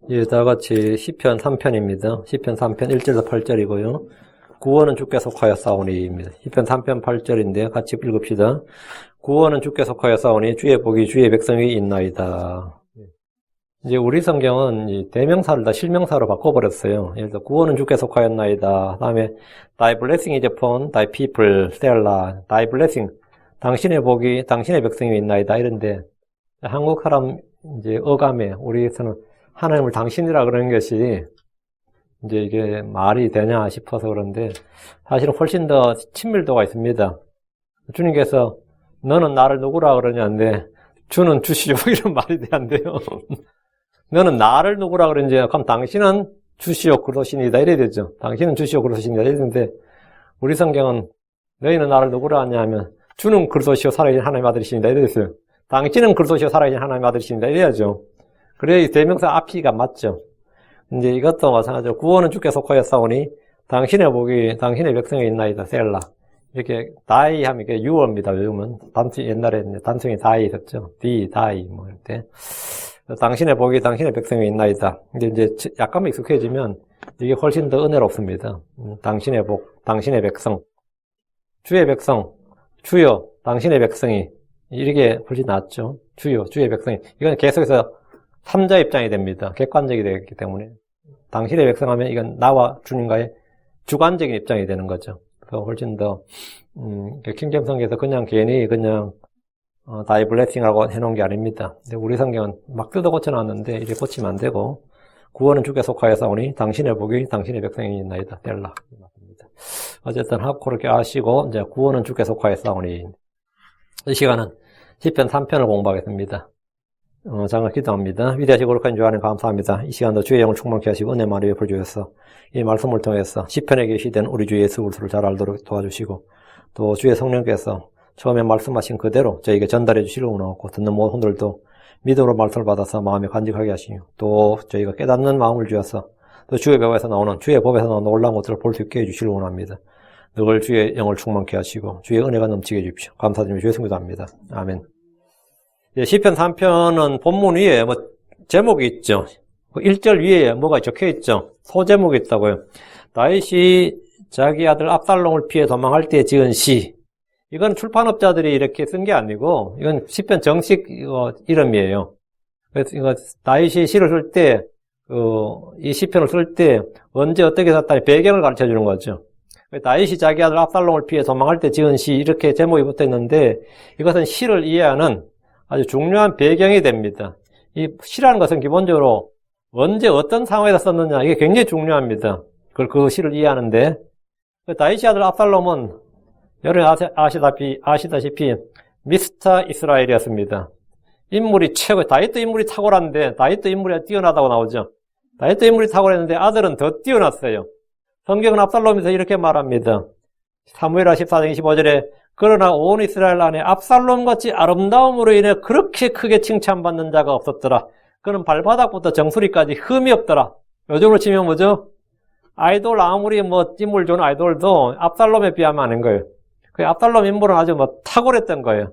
예, 다 같이 시편 3편입니다. 시편 3편 1절에서 8절이고요. 구원은 주께 속하여 싸우니입니다. 시편 3편 8절인데 같이 읽읍시다. 구원은 주께 속하여 싸우니 주의 복이 주의 백성이 있나이다. 이제 우리 성경은 이 대명사를 다 실명사로 바꿔버렸어요. 예를 들어 구원은 주께 속하였나이다. 다음에 Thy blessing is upon thy people, 셀라. Thy blessing, 당신의 복이 당신의 백성이 있나이다. 이런데 한국 사람 이제 어감에 우리에서는 하나님을 당신이라 그러는 것이 이제 이게 말이 되냐 싶어서 그런데 사실은 훨씬 더 친밀도가 있습니다. 주님께서 너는 나를 누구라 그러냐는데 주는 주시오 이런 말이 돼 안 돼요. 너는 나를 누구라 그러는지 그럼 당신은 주시오 그러시니다 이래야 되죠. 당신은 주시오 그러시니다 이래야 되는데 우리 성경은 너희는 나를 누구라 하냐 하면 주는 그리스도시오 살아계신 하나님의 아들이십니다 이래 됐어요. 당신은 그리스도시오 살아계신 하나님의 아들이십니다 이래야죠. 그래야 이 대명사 앞이가 맞죠. 이제 이것도 마찬가지로 구원은 주께 속하여 싸우니 당신의 복이 당신의 백성에 있나이다 셀라. 이렇게 다이 하면 이게 유어입니다. 요즘은 옛날에 단순히 다이 있었죠. 다이 뭐 이럴 때 당신의 복이 당신의 백성에 있나이다. 근데 이제 약간만 익숙해지면 이게 훨씬 더 은혜롭습니다. 당신의 복, 당신의 백성, 주의 백성, 주여, 당신의 백성이 이렇게 훨씬 낫죠. 주여, 주의 백성이 이건 계속해서 3자 입장이 됩니다. 객관적이 되기 때문에 당신의 백성하면 이건 나와 주님과의 주관적인 입장이 되는 거죠. 그래서 훨씬 더 킹잼 성경에서 그냥 괜히 그냥 다이 블레싱하고 해놓은 게 아닙니다. 근데 우리 성경은 막 뜯어 고쳐놨는데 이제 고치면 안 되고 구원은 주께 속하여 싸우니 당신의 복이 당신의 백성이 있나이다. 델라. 어쨌든 그렇게 아시고 이제 구원은 주께 속하여 싸우니 이 시간은 시편 3편을 공부하겠습니다. 장을 기도합니다. 위대하시고 거룩한 주 하나님 감사합니다. 이 시간도 주의 영을 충만케 하시고 은혜 많이 베풀어 주셔서 이 말씀을 통해서 시편에 계시된 우리 주 예수 그리스도를 잘 알도록 도와주시고 또 주의 성령께서 처음에 말씀하신 그대로 저에게 전달해 주시려고 원하고 듣는 모든 분들도 믿음으로 말씀을 받아서 마음에 간직하게 하시고 또 저희가 깨닫는 마음을 주셔서 또 주의 법에서 나오는 주의 법에서 나오는 놀라운 것들을 볼 수 있게 해주시려고 원합니다. 늘 주의 영을 충만케 하시고 주의 은혜가 넘치게 해주십시오. 감사드리며 주의 성도 합니다. 아멘. 시편 3편은 본문 위에 제목이 있죠. 1절 위에 뭐가 적혀 있죠. 소제목이 있다고요. 다윗이 자기 아들 압살롬을 피해 도망할 때 지은 시. 이건 출판업자들이 이렇게 쓴 게 아니고 이건 시편 정식 이름이에요. 그래서 이거 다윗이 시를 쓸 때 이 시편을 쓸 때 언제 어떻게 썼다니 배경을 가르쳐 주는 거죠. 다윗이 자기 아들 압살롬을 피해 도망할 때 지은 시 이렇게 제목이 붙어 있는데 이것은 시를 이해하는 아주 중요한 배경이 됩니다. 이 시라는 것은 기본적으로 언제 어떤 상황에서 썼느냐 이게 굉장히 중요합니다. 그 시를 이해하는데 다윗의 아들 압살롬은 여러분 아시다시피 미스터 이스라엘이었습니다. 인물이 최고, 다윗도 인물이 탁월한데 다윗도 인물이 뛰어나다고 나오죠. 다윗도 인물이 탁월했는데 아들은 더 뛰어났어요. 성경은 압살롬에서 이렇게 말합니다. 사무엘하 14장 25절에 그러나 온 이스라엘 안에 압살롬같이 아름다움으로 인해 그렇게 크게 칭찬받는 자가 없었더라. 그는 발바닥부터 정수리까지 흠이 없더라. 요즘으로 치면 뭐죠? 아이돌 아무리 인물 좋은 아이돌도 압살롬에 비하면 아닌 거예요. 그 압살롬 인물은 아주 탁월했던 거예요.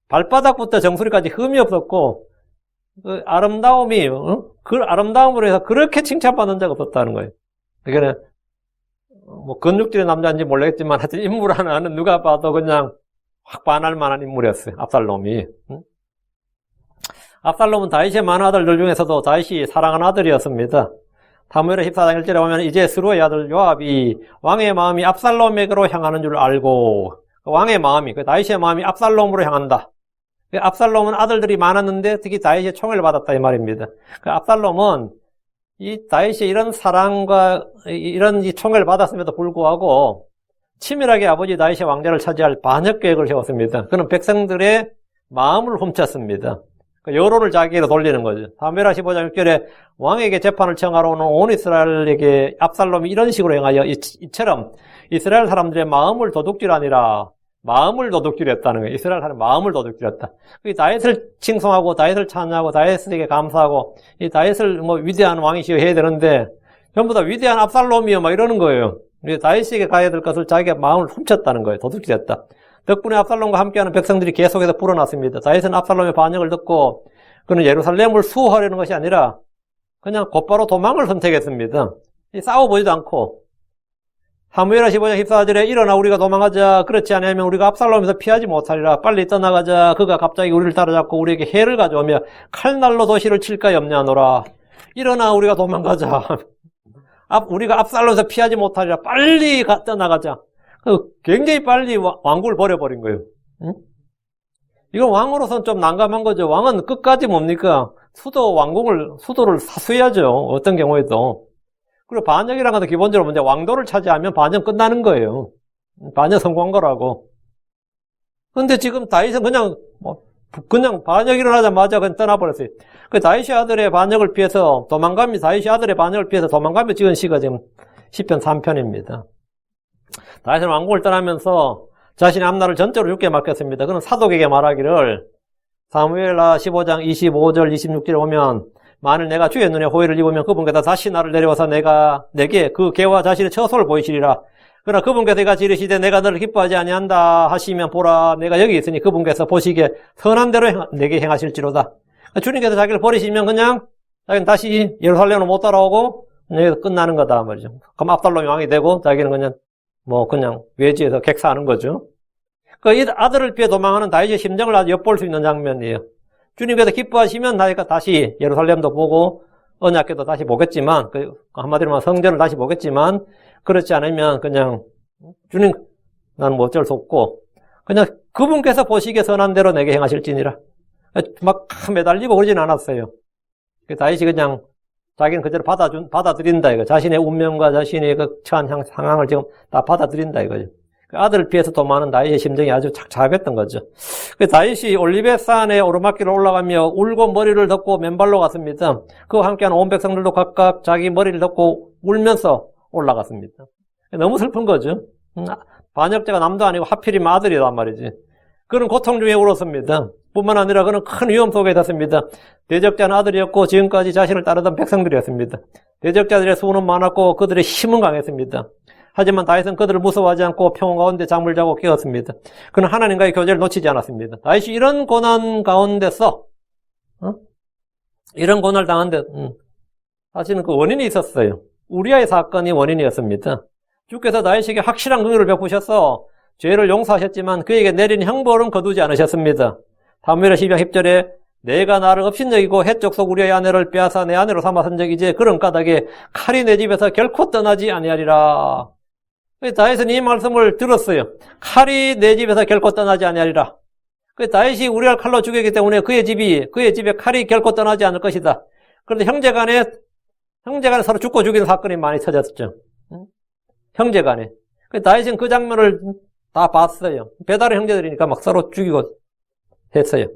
발바닥부터 정수리까지 흠이 없었고 그 아름다움이 그 아름다움으로 해서 그렇게 칭찬받는 자가 없었다는 거예요. 그러니까 근육질의 남자인지 모르겠지만 하여튼 인물 하나는 누가 봐도 그냥 확 반할 만한 인물이었어요. 압살롬이. 압살롬은 다윗의 많은 아들들 중에서도 다윗이 사랑하는 아들이었습니다. 사무엘하 14장 1절에 보면 이제 스루의 아들 요압이 왕의 마음이 압살롬에게로 향하는 줄 알고 왕의 마음이 다윗의 마음이 압살롬으로 향한다. 압살롬은 아들들이 많았는데 특히 다윗의 총애를 받았다 이 말입니다. 압살롬은 이 다윗이 이런 사랑과 이런 총애를 받았음에도 불구하고 치밀하게 아버지 다윗의 왕좌를 차지할 반역 계획을 세웠습니다. 그는 백성들의 마음을 훔쳤습니다. 여론을 자기에게 돌리는 거죠. 사무엘하 15장 6절에 왕에게 재판을 청하러 오는 온 이스라엘에게 압살롬이 이런 식으로 행하여 이처럼 이스라엘 사람들의 마음을 도둑질하니라. 마음을 도둑질했다는 거예요. 이스라엘 사람의 마음을 도둑질했다. 다윗을 칭송하고 다윗을 찬양하고 다윗에게 감사하고 이 다윗을 위대한 왕이시여 해야 되는데 전부 다 위대한 압살롬이요 이러는 거예요. 다윗에게 가야 될 것을 자기가 마음을 훔쳤다는 거예요. 도둑질했다. 덕분에 압살롬과 함께하는 백성들이 계속해서 불어났습니다. 다윗은 압살롬의 반역을 듣고 그는 예루살렘을 수호하려는 것이 아니라 그냥 곧바로 도망을 선택했습니다. 싸워보지도 않고. 사무엘하 15장 14절에 일어나 우리가 도망하자. 그렇지 않으면 우리가 압살롬에서 피하지 못하리라. 빨리 떠나가자. 그가 갑자기 우리를 따라잡고 우리에게 해를 가져오며 칼날로 도시를 칠까 염려하노라. 일어나 우리가 도망가자. 우리가 압살롬에서 피하지 못하리라. 빨리 떠나가자. 굉장히 빨리 왕국을 버려버린 거예요. 응? 이건 왕으로서는 좀 난감한 거죠. 왕은 끝까지 뭡니까? 수도를 사수해야죠. 어떤 경우에도. 그리고 반역이라는 것도 기본적으로 먼저 왕도를 차지하면 반역 끝나는 거예요. 반역 성공한 거라고. 근데 지금 다윗은 그냥 반역 일어나자마자 그냥 떠나버렸어요. 그 다윗의 아들의 반역을 피해서 다윗의 아들의 반역을 피해서 도망가며 찍은 시가 지금 시편 3편입니다. 다윗은 왕국을 떠나면서 자신의 앞날을 전적으로 죽게 맡겼습니다. 그는 사독에게 말하기를 사무엘하 15장 25절 26절에 보면 만일 내가 주의 눈에 호의를 입으면 그분께서 다시 나를 내려와서 내게 그 개와 자신의 처소를 보이시리라. 그러나 그분께서 내가 지르시되 내가 너를 기뻐하지 아니한다 하시면 보라 내가 여기 있으니 그분께서 보시기에 선한 대로 내게 행하실지로다. 주님께서 자기를 버리시면 그냥 자기는 다시 예루살렘으로 못 따라오고 여기서 끝나는 거다 말이죠. 그럼 압살롬이 왕이 되고 자기는 그냥 외지에서 객사하는 거죠. 이 아들을 피해 도망하는 다윗의 심정을 아주 엿볼 수 있는 장면이에요. 주님께서 기뻐하시면 나이가 다시 예루살렘도 보고 언약궤도 다시 보겠지만 한마디로 말하면 성전을 다시 보겠지만 그렇지 않으면 그냥 주님 나는 어쩔 수 없고 그냥 그분께서 보시기에 선한 대로 내게 행하실지니라. 막 매달리고 그러진 않았어요. 다윗이 그냥 자기는 그대로 받아들인다 이거. 자신의 운명과 자신의 그 처한 상황을 지금 다 받아들인다 이거죠. 아들을 피해서 도망하는 다윗의 심정이 아주 착잡했던 거죠. 다윗이 올리벳산의 오르막길을 올라가며 울고 머리를 덮고 맨발로 갔습니다. 그와 함께한 온 백성들도 각각 자기 머리를 덮고 울면서 올라갔습니다. 너무 슬픈 거죠. 반역자가 남도 아니고 하필이면 아들이란 말이지. 그는 고통 중에 울었습니다. 뿐만 아니라 그는 큰 위험 속에 있었습니다. 대적자는 아들이었고 지금까지 자신을 따르던 백성들이었습니다. 대적자들의 수는 많았고 그들의 힘은 강했습니다. 하지만 다윗은 그들을 무서워하지 않고 평온 가운데 잠을 자고 깨었습니다. 그는 하나님과의 교제를 놓치지 않았습니다. 다윗이 이런 고난 가운데서 이런 고난을 당한데 사실은 그 원인이 있었어요. 우리아의 사건이 원인이었습니다. 주께서 다윗에게 확실한 긍휼을 베푸셔서 죄를 용서하셨지만 그에게 내린 형벌은 거두지 않으셨습니다. 사무엘하 12장 10절에 내가 나를 업신여기고 헷족속 우리의 아내를 빼앗아 내 아내로 삼아선 적 이제 그런 까닭에 칼이 내 집에서 결코 떠나지 아니하리라. 다윗은 이 말씀을 들었어요. 칼이 내 집에서 결코 떠나지 아니하리라. 다윗이 우리를 칼로 죽였기 때문에 그의 집에 칼이 결코 떠나지 않을 것이다. 그런데 형제간에 서로 죽고 죽이는 사건이 많이 터졌죠. 형제간에. 다윗은 그 장면을 다 봤어요. 배달의 형제들이니까 막 서로 죽이고 했어요.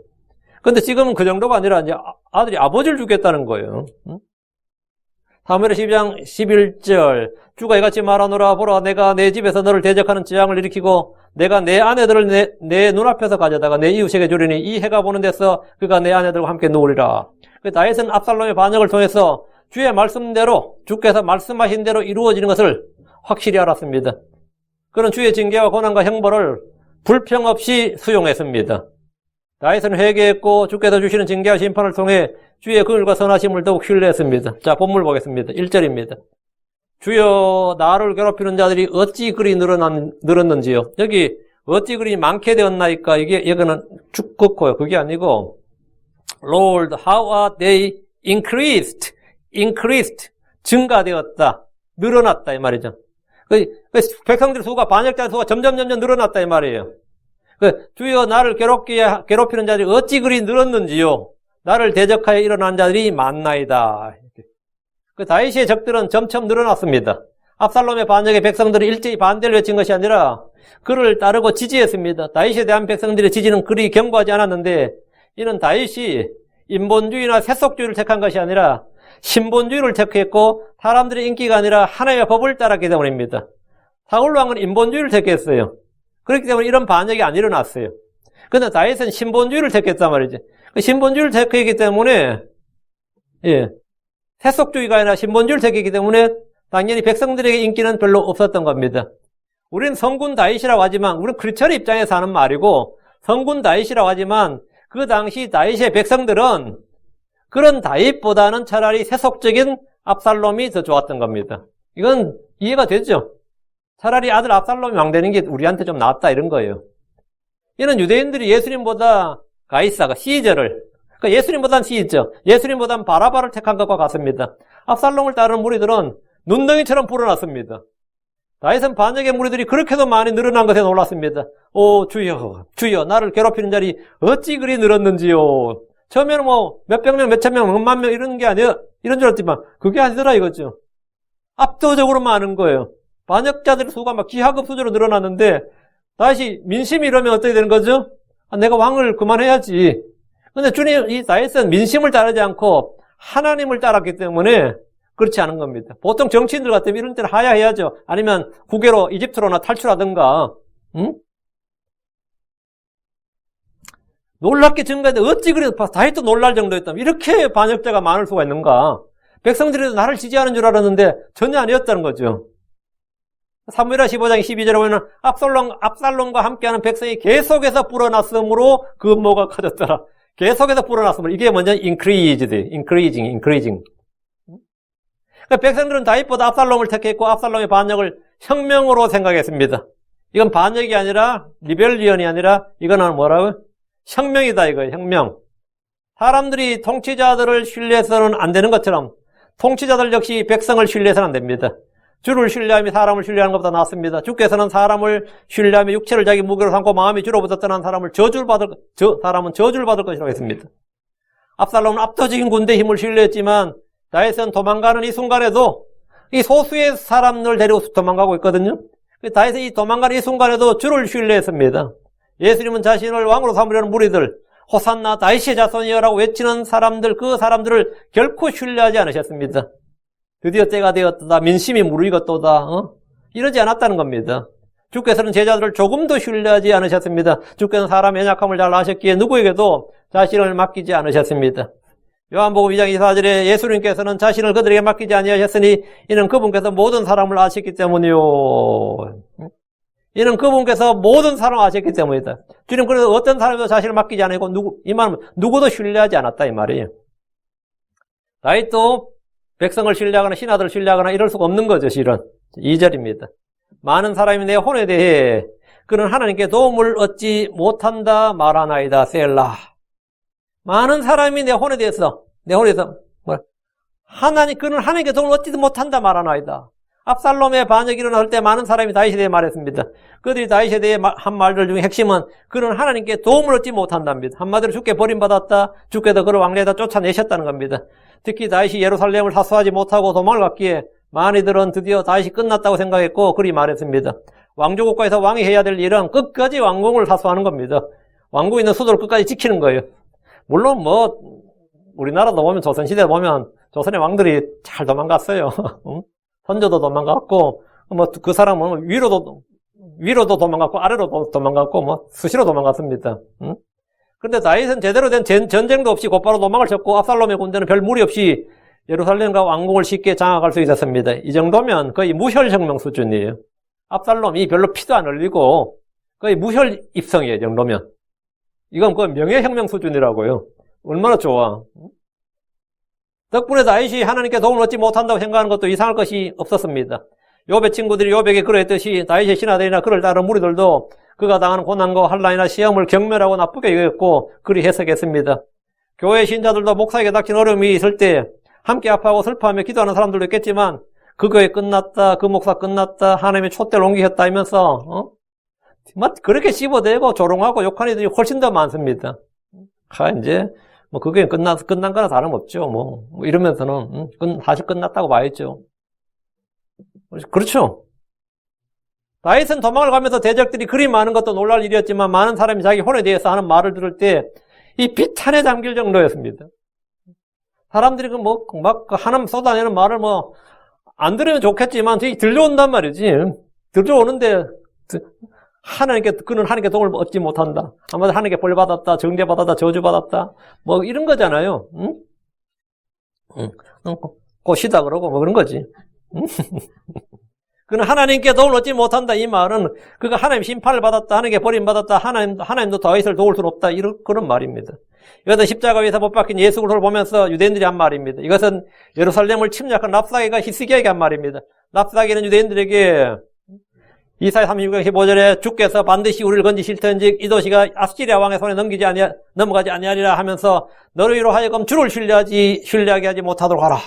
근데 지금은 그 정도가 아니라 이제 아들이 아버지를 죽였다는 거예요. 사무엘하 12장 11절 주가 이같이 말하노라 보라 내가 내 집에서 너를 대적하는 재앙을 일으키고 내가 내 아내들을 내 눈앞에서 가져다가 내 이웃에게 주리니 이 해가 보는 데서 그가 내 아내들과 함께 누우리라. 다윗은 압살롬의 반역을 통해서 주의 말씀대로 주께서 말씀하신 대로 이루어지는 것을 확실히 알았습니다. 그는 주의 징계와 고난과 형벌을 불평 없이 수용했습니다. 다윗은 회개했고 주께서 주시는 징계와 심판을 통해 주의 긍휼과 선하심을 더욱 신뢰했습니다. 자, 본문 보겠습니다. 1절입니다. 주여 나를 괴롭히는 자들이 어찌 그리 늘었는지요. 여기 어찌 그리 많게 되었나이까 이거는 쭉 긋고요. 그게 아니고 Lord, how are they increased? 증가되었다. 늘어났다 이 말이죠. 백성들 수가 반역자 수가 점점 늘어났다 이 말이에요. 주여 나를 괴롭히는 자들이 어찌 그리 늘었는지요. 나를 대적하여 일어난 자들이 많나이다. 다윗의 적들은 점점 늘어났습니다. 압살롬의 반역에 백성들이 일제히 반대를 외친 것이 아니라 그를 따르고 지지했습니다. 다윗에 대한 백성들의 지지는 그리 견고하지 않았는데 이는 다윗이 인본주의나 세속주의를 택한 것이 아니라 신본주의를 택했고 사람들의 인기가 아니라 하나님의 법을 따랐기 때문입니다. 사울 왕은 인본주의를 택했어요. 그렇기 때문에 이런 반역이 안 일어났어요. 그런데 다윗은 신본주의를 택했단 말이지. 신본주의를 택했기 때문에 세속주의가 아니라 신본주의를 택했기 때문에 당연히 백성들에게 인기는 별로 없었던 겁니다. 우리는 성군 다윗이라고 하지만 우리는 크리스천의 입장에서 하는 말이고 성군 다윗이라고 하지만 그 당시 다윗의 백성들은 그런 다윗보다는 차라리 세속적인 압살롬이 더 좋았던 겁니다. 이건 이해가 되죠? 차라리 아들 압살롬이 왕되는 게 우리한테 좀 낫다 이런 거예요. 이는 유대인들이 예수님보다 가이사가 시저를, 그러니까 예수님보다는 시저, 예수님보다는 바라바를 택한 것과 같습니다. 압살롬을 따르는 무리들은 눈덩이처럼 불어났습니다. 다윗은 반역의 무리들이 그렇게도 많이 늘어난 것에 놀랐습니다. 오 주여 주여 나를 괴롭히는 자리 어찌 그리 늘었는지요. 처음에는 뭐 몇백 명 몇천 명 몇만 명 이런 게 아니에요. 이런 줄 알았지만 그게 아니더라 이거죠. 압도적으로 많은 거예요. 반역자들의 수가 막 기하급수적으로 늘어났는데 다시 민심이 이러면 어떻게 되는 거죠? 내가 왕을 그만해야지. 근데 주님, 이 다윗은 민심을 따르지 않고 하나님을 따랐기 때문에 그렇지 않은 겁니다. 보통 정치인들 같으면 이런 때는 하야해야죠. 아니면 국외로 이집트로나 탈출하든가. 응? 놀랍게 증가했는데 어찌 그래 다윗도 놀랄 정도였다면 이렇게 반역자가 많을 수가 있는가. 백성들이 나를 지지하는 줄 알았는데 전혀 아니었다는 거죠. 사무엘하 15장 12절에 보면 압살롬과 함께하는 백성이 계속해서 불어났으므로 그 뭐가 커졌더라. 계속해서 불어났으므로 이게 먼저 increasing. 그러니까 백성들은 다윗보다 압살롬을 택했고 압살롬의 반역을 혁명으로 생각했습니다. 이건 반역이 아니라 리벨리언이 아니라 이거는 뭐라고요? 혁명이다 이거예요. 혁명. 사람들이 통치자들을 신뢰해서는 안 되는 것처럼 통치자들 역시 백성을 신뢰해서는 안 됩니다. 주를 신뢰하며 사람을 신뢰하는 것보다 낫습니다. 주께서는 사람을 신뢰하며 육체를 자기 무게로 삼고 마음이 주로부터 떠난 사람은 저주를 받을 것이라고 했습니다. 압살롬은 압도적인 군대 힘을 신뢰했지만 다윗은 도망가는 이 순간에도 이 소수의 사람들 데리고 도망가고 있거든요. 다윗은 이 도망가는 이 순간에도 주를 신뢰했습니다. 예수님은 자신을 왕으로 삼으려는 무리들, 호산나 다윗의 자손이여라고 외치는 사람들, 그 사람들을 결코 신뢰하지 않으셨습니다. 드디어 때가 되었다. 민심이 무르익었도다. 이러지 않았다는 겁니다. 주께서는 제자들을 조금도 신뢰하지 않으셨습니다. 주께서는 사람의 연약함을 잘 아셨기에 누구에게도 자신을 맡기지 않으셨습니다. 요한복음 2장 24절에 예수님께서는 자신을 그들에게 맡기지 아니하셨으니 이는 그분께서 모든 사람을 아셨기 때문이요. 이는 그분께서 모든 사람을 아셨기 때문이다. 주님 그래서 어떤 사람도 자신을 맡기지 않고 이 말은 누구도 신뢰하지 않았다 이 말이에요. 다윗도 백성을 신뢰하거나 신하들을 신뢰하거나 이럴 수가 없는 거죠, 실은. 2절입니다. 많은 사람이 내 혼에 대해 그는 하나님께 도움을 얻지 못한다 말하나이다. 셀라. 많은 사람이 내 혼에 대해서 그는 하나님께 도움을 얻지도 못한다 말하나이다. 압살롬의 반역이 일어날 때 많은 사람이 다윗에 대해 말했습니다. 그들이 다윗에 대해 한 말들 중에 핵심은 그는 하나님께 도움을 얻지 못한답니다. 한마디로 주께 버림받았다. 주께서 그를 왕래에다 쫓아내셨다는 겁니다. 특히 다윗이 예루살렘을 사수하지 못하고 도망을 갔기에 많이들은 드디어 다윗이 끝났다고 생각했고 그리 말했습니다. 왕조국가에서 왕이 해야 될 일은 끝까지 왕궁을 사수하는 겁니다. 왕궁에 있는 수도를 끝까지 지키는 거예요. 물론 우리나라도 보면 조선시대 보면 조선의 왕들이 잘 도망갔어요. 선조도 도망갔고 그 사람은 위로도 도망갔고 아래로도 도망갔고 수시로 도망갔습니다. 그런데 다윗은 제대로 된 전쟁도 없이 곧바로 도망을 쳤고 압살롬의 군대는 별 무리 없이 예루살렘과 왕궁을 쉽게 장악할 수 있었습니다. 이 정도면 거의 무혈혁명 수준이에요. 압살롬이 별로 피도 안 흘리고 거의 무혈 입성이에요. 이 정도면. 이건 거의 명예혁명 수준이라고요. 얼마나 좋아. 덕분에 다윗이 하나님께 도움을 얻지 못한다고 생각하는 것도 이상할 것이 없었습니다. 욥의 친구들이 욥에게 그러했듯이 다윗의 신하들이나 그를 따르는 무리들도 그가 당하는 고난과 환난이나 시험을 경멸하고 나쁘게 여겼고 그리 해석했습니다. 교회 신자들도 목사에게 닥친 어려움이 있을 때 함께 아파하고 슬퍼하며 기도하는 사람들도 있겠지만 그 교회 끝났다, 그 목사 끝났다, 하나님의 촛대를 옮기셨다 하면서 그렇게 씹어대고 조롱하고 욕하는 이들이 훨씬 더 많습니다. 이제 그게 끝난 거나 다름없죠. 이러면서는 사실 끝났다고 봐야죠. 그렇죠. 다윗은 도망을 가면서 대적들이 그리 많은 것도 놀랄 일이었지만 많은 사람이 자기 혼에 대해서 하는 말을 들을 때 이 비탄에 잠길 정도였습니다. 사람들이 하나님 쏟아내는 말을 안 들으면 좋겠지만 들려온단 말이지. 들려오는데 그는 하나님께 도움을 얻지 못한다. 아마 하나님께 벌 받았다, 정죄 받았다, 저주 받았다, 이런 거잖아요. 응? 꽃이다 그러고 그런 거지. 그는 하나님께 도움을 얻지 못한다. 이 말은 그가 하나님 심판을 받았다. 하나님께 버림받았다. 하나님도 다윗을 도울 수는 없다. 이런 그런 말입니다. 이것은 십자가 위에서 못 박힌 예수 그리스도를 보면서 유대인들이 한 말입니다. 이것은 예루살렘을 침략한 랍사게가 히스기야에게 한 말입니다. 랍사게는 유대인들에게 이사야 36장 15절에 주께서 반드시 우리를 건지실 터인즉 이 도시가 아스시리아 왕의 손에 넘어가지 아니하리라 하면서 너희로 하여금 주를 신뢰하게 하지 못하도록 하라.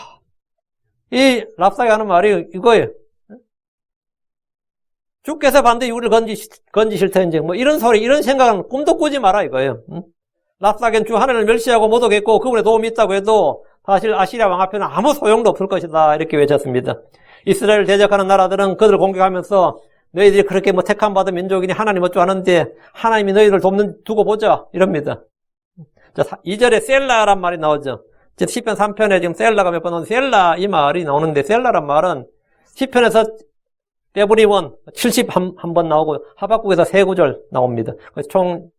이 랍사게 하는 말이 이거예요. 주께서 반드시 우리를 건지실 터인즉 뭐 이런 소리, 이런 생각은 꿈도 꾸지 마라 이거예요. 랍사게는 주 하나님을 멸시하고 모독했고 그분의 도움이 있다고 해도 사실 아시리아 왕 앞에는 아무 소용도 없을 것이다 이렇게 외쳤습니다. 이스라엘을 대적하는 나라들은 그들을 공격하면서 너희들이 그렇게 뭐 택함받은 민족이니 하나님 어쩌 하는데 하나님이 너희를 두고 보자 이럽니다. 자, 2절에 셀라란 말이 나오죠. 시편 3편에 지금 셀라가 몇 번 나오는데 셀라 이 말이 나오는데 셀라란 말은 시편에서 에브리원 71번 나오고 하박국에서 3구절 나옵니다. 그래서 총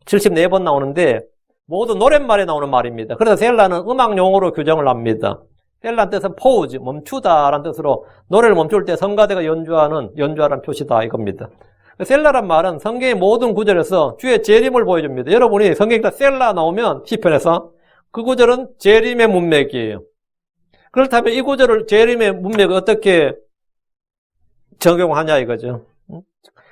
74번 나오는데 모두 노랫말에 나오는 말입니다. 그래서 셀라는 음악 용어로 규정을 합니다. 셀라는 뜻은 포우즈, 멈추다라는 뜻으로 노래를 멈출 때 성가대가 연주하라는 표시다 이겁니다. 셀라란 말은 성경의 모든 구절에서 주의 재림을 보여줍니다. 여러분이 성경에 셀라 나오면 시편에서 그 구절은 재림의 문맥이에요. 그렇다면 이 구절을 재림의 문맥을 어떻게 적용하냐 이거죠.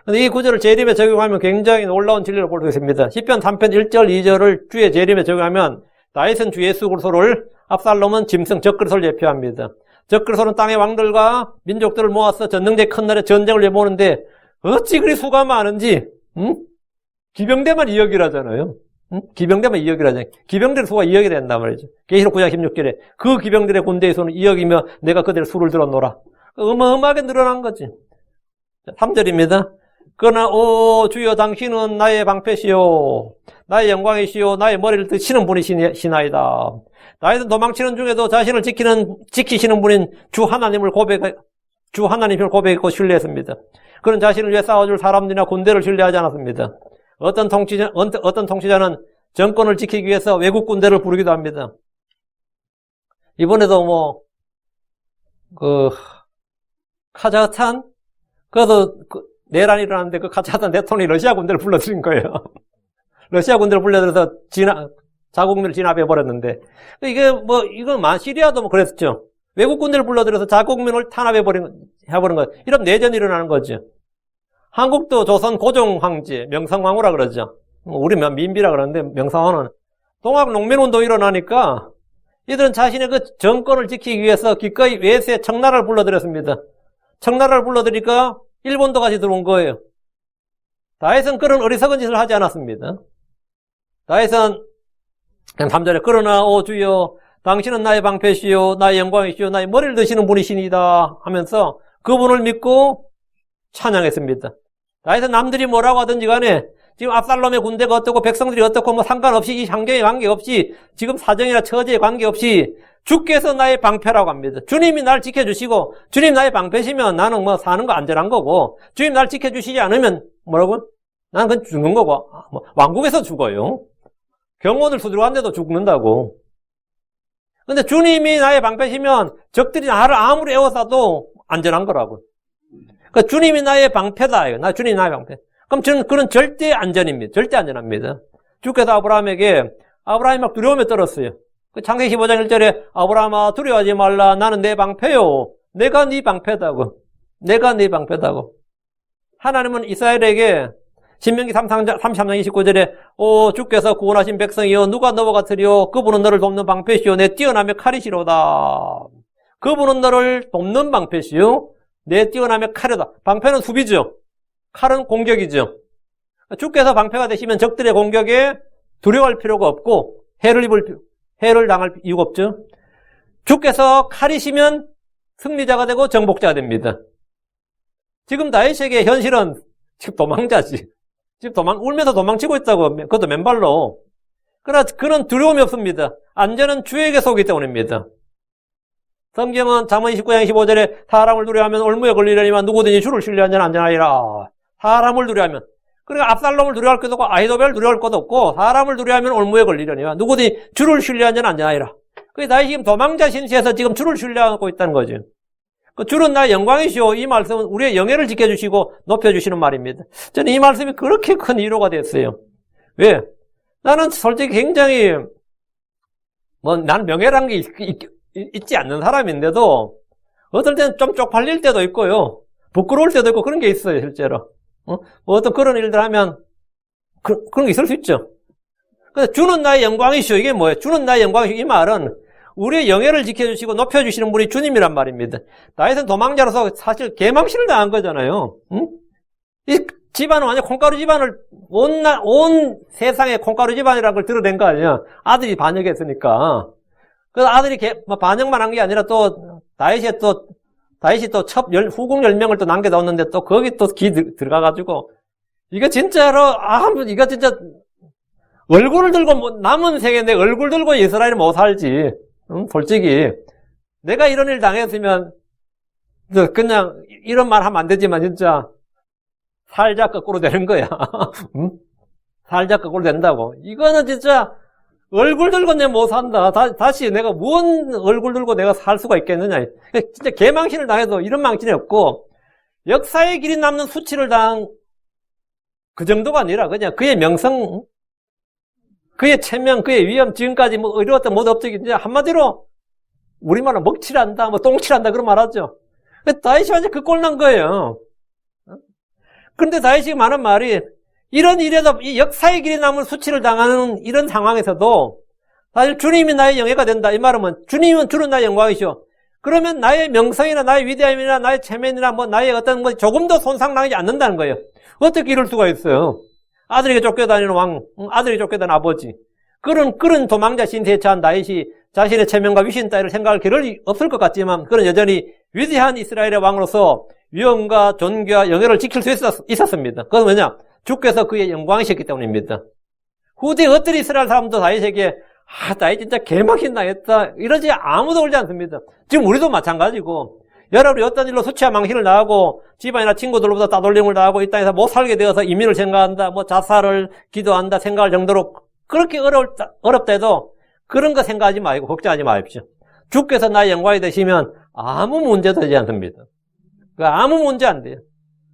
근데 이 구절을 재림에 적용하면 굉장히 놀라운 진리를 볼 수 있습니다. 시편 3편 1절, 2절을 주의 재림에 적용하면 다윗은 주 예수 그리스도를, 압살롬은 짐승 적그리스도를 예표합니다. 적그리스도는 땅의 왕들과 민족들을 모아서 전능제 큰 날에 전쟁을 내모는데 어찌 그리 수가 많은지 기병대만 2억이라잖아요. 기병대만 2억이라잖아요. 기병들의 수가 2억이 된단 말이죠. 계시록 9장 16절에 그 기병들의 군대의 수는 2억이며 내가 그들의 수를 들었노라. 어마어마하게 늘어난 거지. 3절입니다. 그러나 오 주여 당신은 나의 방패시요 나의 영광이시요 나의 머리를 드시는 분이시나이다. 나이든 도망치는 중에도 자신을 지키시는 분인 주 하나님을 고백했고 신뢰했습니다. 그는 자신을 위해 싸워줄 사람들이나 군대를 신뢰하지 않았습니다. 어떤 통치자는 정권을 지키기 위해서 외국 군대를 부르기도 합니다. 이번에도 카자흐스탄 그래서 내란이 일어났는데 그 카자흐스탄 대통령이 러시아 군대를 불러들인 거예요. 러시아 군대를 불러들여서 자국민을 진압해버렸는데, 이건 시리아도 그랬었죠. 외국 군대를 불러들여서 자국민을 해버린 거예요. 이런 내전이 일어나는 거죠. 한국도 조선 고종 황제, 명성황후라 그러죠. 우리 민비라 그러는데 명성황후는 동학 농민운동이 일어나니까 이들은 자신의 그 정권을 지키기 위해서 기꺼이 외세 청나라를 불러들였습니다. 청나라를 불러들이니까 일본도 같이 들어온 거예요. 다윗은 그런 어리석은 짓을 하지 않았습니다. 다윗은 3절에 그러나 오 주여 당신은 나의 방패시요 나의 영광이시요 나의 머리를 드시는 분이시니다 하면서 그분을 믿고 찬양했습니다. 다윗은 남들이 뭐라고 하든지 간에 지금 압살롬의 군대가 어떻고 백성들이 어떻고 상관없이 이 환경에 관계없이 지금 사정이나 처지에 관계없이 주께서 나의 방패라고 합니다. 주님이 날 지켜주시고 주님 나의 방패시면 나는 사는 거 안전한 거고 주님 날 지켜주시지 않으면 뭐라고? 나는 그냥 죽는 거고 왕국에서 죽어요. 경호원을 수두룩한데도 죽는다고. 근데 주님이 나의 방패시면 적들이 나를 아무리 애워싸도 안전한 거라고. 그러니까 주님이 나의 방패다. 주님이 나의 방패. 그럼 저는 그런 절대 안전입니다. 절대 안전합니다. 주께서 아브라함이 막 두려움에 떨었어요. 창세기 15장 1절에 아브라함아 두려워하지 말라. 나는 내 방패요. 내가 네 방패다고. 내가 네 방패다고. 하나님은 이스라엘에게 신명기 33장 29절에 오 주께서 구원하신 백성이여 누가 너와 같으리요 그분은 너를 돕는 방패시요 내 뛰어나며 칼이시로다. 그분은 너를 돕는 방패시요 내 뛰어나며 칼이다. 방패는 수비죠. 칼은 공격이죠. 주께서 방패가 되시면 적들의 공격에 두려워할 필요가 없고 해를 당할 이유가 없죠. 주께서 칼이시면 승리자가 되고 정복자가 됩니다. 지금 다윗에게 현실은 지금 도망자지. 지금 울면서 도망치고 있다고. 그것도 맨발로. 그러나 그는 두려움이 없습니다. 안전은 주에게 속이기 때문입니다. 성경은 잠언 29장 15절에 사람을 두려워하면 올무에 걸리려니만 누구든지 주를 신뢰하는 자는 안전하리라. 사람을 두려워하면. 그러니까 압살롬을 두려워할 것도 없고 아히도벨을 두려워할 것도 없고 사람을 두려워하면 올무에 걸리려니와 누구든지 주를 신뢰하는 자는 안전하리라. 그게 다윗이 지금 도망자 신세에서 지금 주를 신뢰하고 있다는 거죠. 주는 나의 영광이시오. 이 말씀은 우리의 영예를 지켜주시고 높여주시는 말입니다. 저는 이 말씀이 그렇게 큰 위로가 됐어요. 왜? 나는 솔직히 굉장히 난 명예라는 게 있지 않는 사람인데도 어떨 때는 좀 쪽팔릴 때도 있고요. 부끄러울 때도 있고 그런 게 있어요, 실제로. 어떤 그런 일들 하면 그런 게 있을 수 있죠. 그래서 주는 나의 영광이시오. 이게 뭐예요? 주는 나의 영광이시오. 이 말은 우리의 영예를 지켜주시고 높여주시는 분이 주님이란 말입니다. 다윗은 도망자로서 사실 개망신을 당한 거잖아요. 응? 이 집안은 완전 콩가루 집안을 온 세상에 콩가루 집안이라는 걸 드러낸 거 아니야. 아들이 반역했으니까. 그래서 아들이 반역만 한 게 아니라 또 다윗이 또 후궁 10명을 또 남겨뒀는데 또 거기 또 기 들어가가지고 이거 진짜로 이거 진짜 얼굴을 들고 남은 세계 내 얼굴 들고 이스라엘이 못 살지. 솔직히 내가 이런 일 당했으면 그냥 이런 말 하면 안 되지만 진짜 살자 거꾸로 되는 거야. 살자 거꾸로 된다고. 이거는 진짜 얼굴 들고 내가 못 산다. 다시 내가 뭔 얼굴 들고 내가 살 수가 있겠느냐. 진짜 개망신을 당해도 이런 망신이 없고 역사의 길이 남는 수치를 당한 그 정도가 아니라 그냥 그의 명성, 그의 체면, 그의 위엄, 지금까지 이루었던 모든 업적이 이제 한마디로 우리말로 먹칠한다, 똥칠한다 그런 말 하죠. 다윗이 완전 그 꼴 난 거예요. 그런데 다윗이 많은 말이 이런 일에도 이 역사의 길이 남은 수치를 당하는 이런 상황에서도 사실 주님이 나의 영예가 된다. 이 말은 주는 나의 영광이시오. 그러면 나의 명성이나 나의 위대함이나 나의 체면이나 나의 어떤 조금도 손상당하지 않는다는 거예요. 어떻게 이럴 수가 있어요? 아들에게 쫓겨다니는 왕, 아들에게 쫓겨다니는 아버지. 그런 도망자 신세에 처한 다윗이 자신의 체면과 위신 따위를 생각할 겨를이 없을 것 같지만 그런 여전히 위대한 이스라엘의 왕으로서 위엄과 존귀와 영예를 지킬 수 있었습니다. 그건 뭐냐? 주께서 그의 영광이셨기 때문입니다. 후대 어떤 이스라엘 사람도 다윗에게 다윗 진짜 개막힌 당했다 이러지 아무도 그러지 않습니다. 지금 우리도 마찬가지고 여러분이 어떤 일로 수치와 망신을 당하고 집안이나 친구들로부터 따돌림을 당하고 이 땅에서 못 살게 되어서 이민을 생각한다, 자살을 기도한다 생각할 정도로 그렇게 어렵다 해도 그런 거 생각하지 말고 걱정하지 마십시오. 주께서 나의 영광이 되시면 아무 문제도 되지 않습니다. 아무 문제 안 돼요.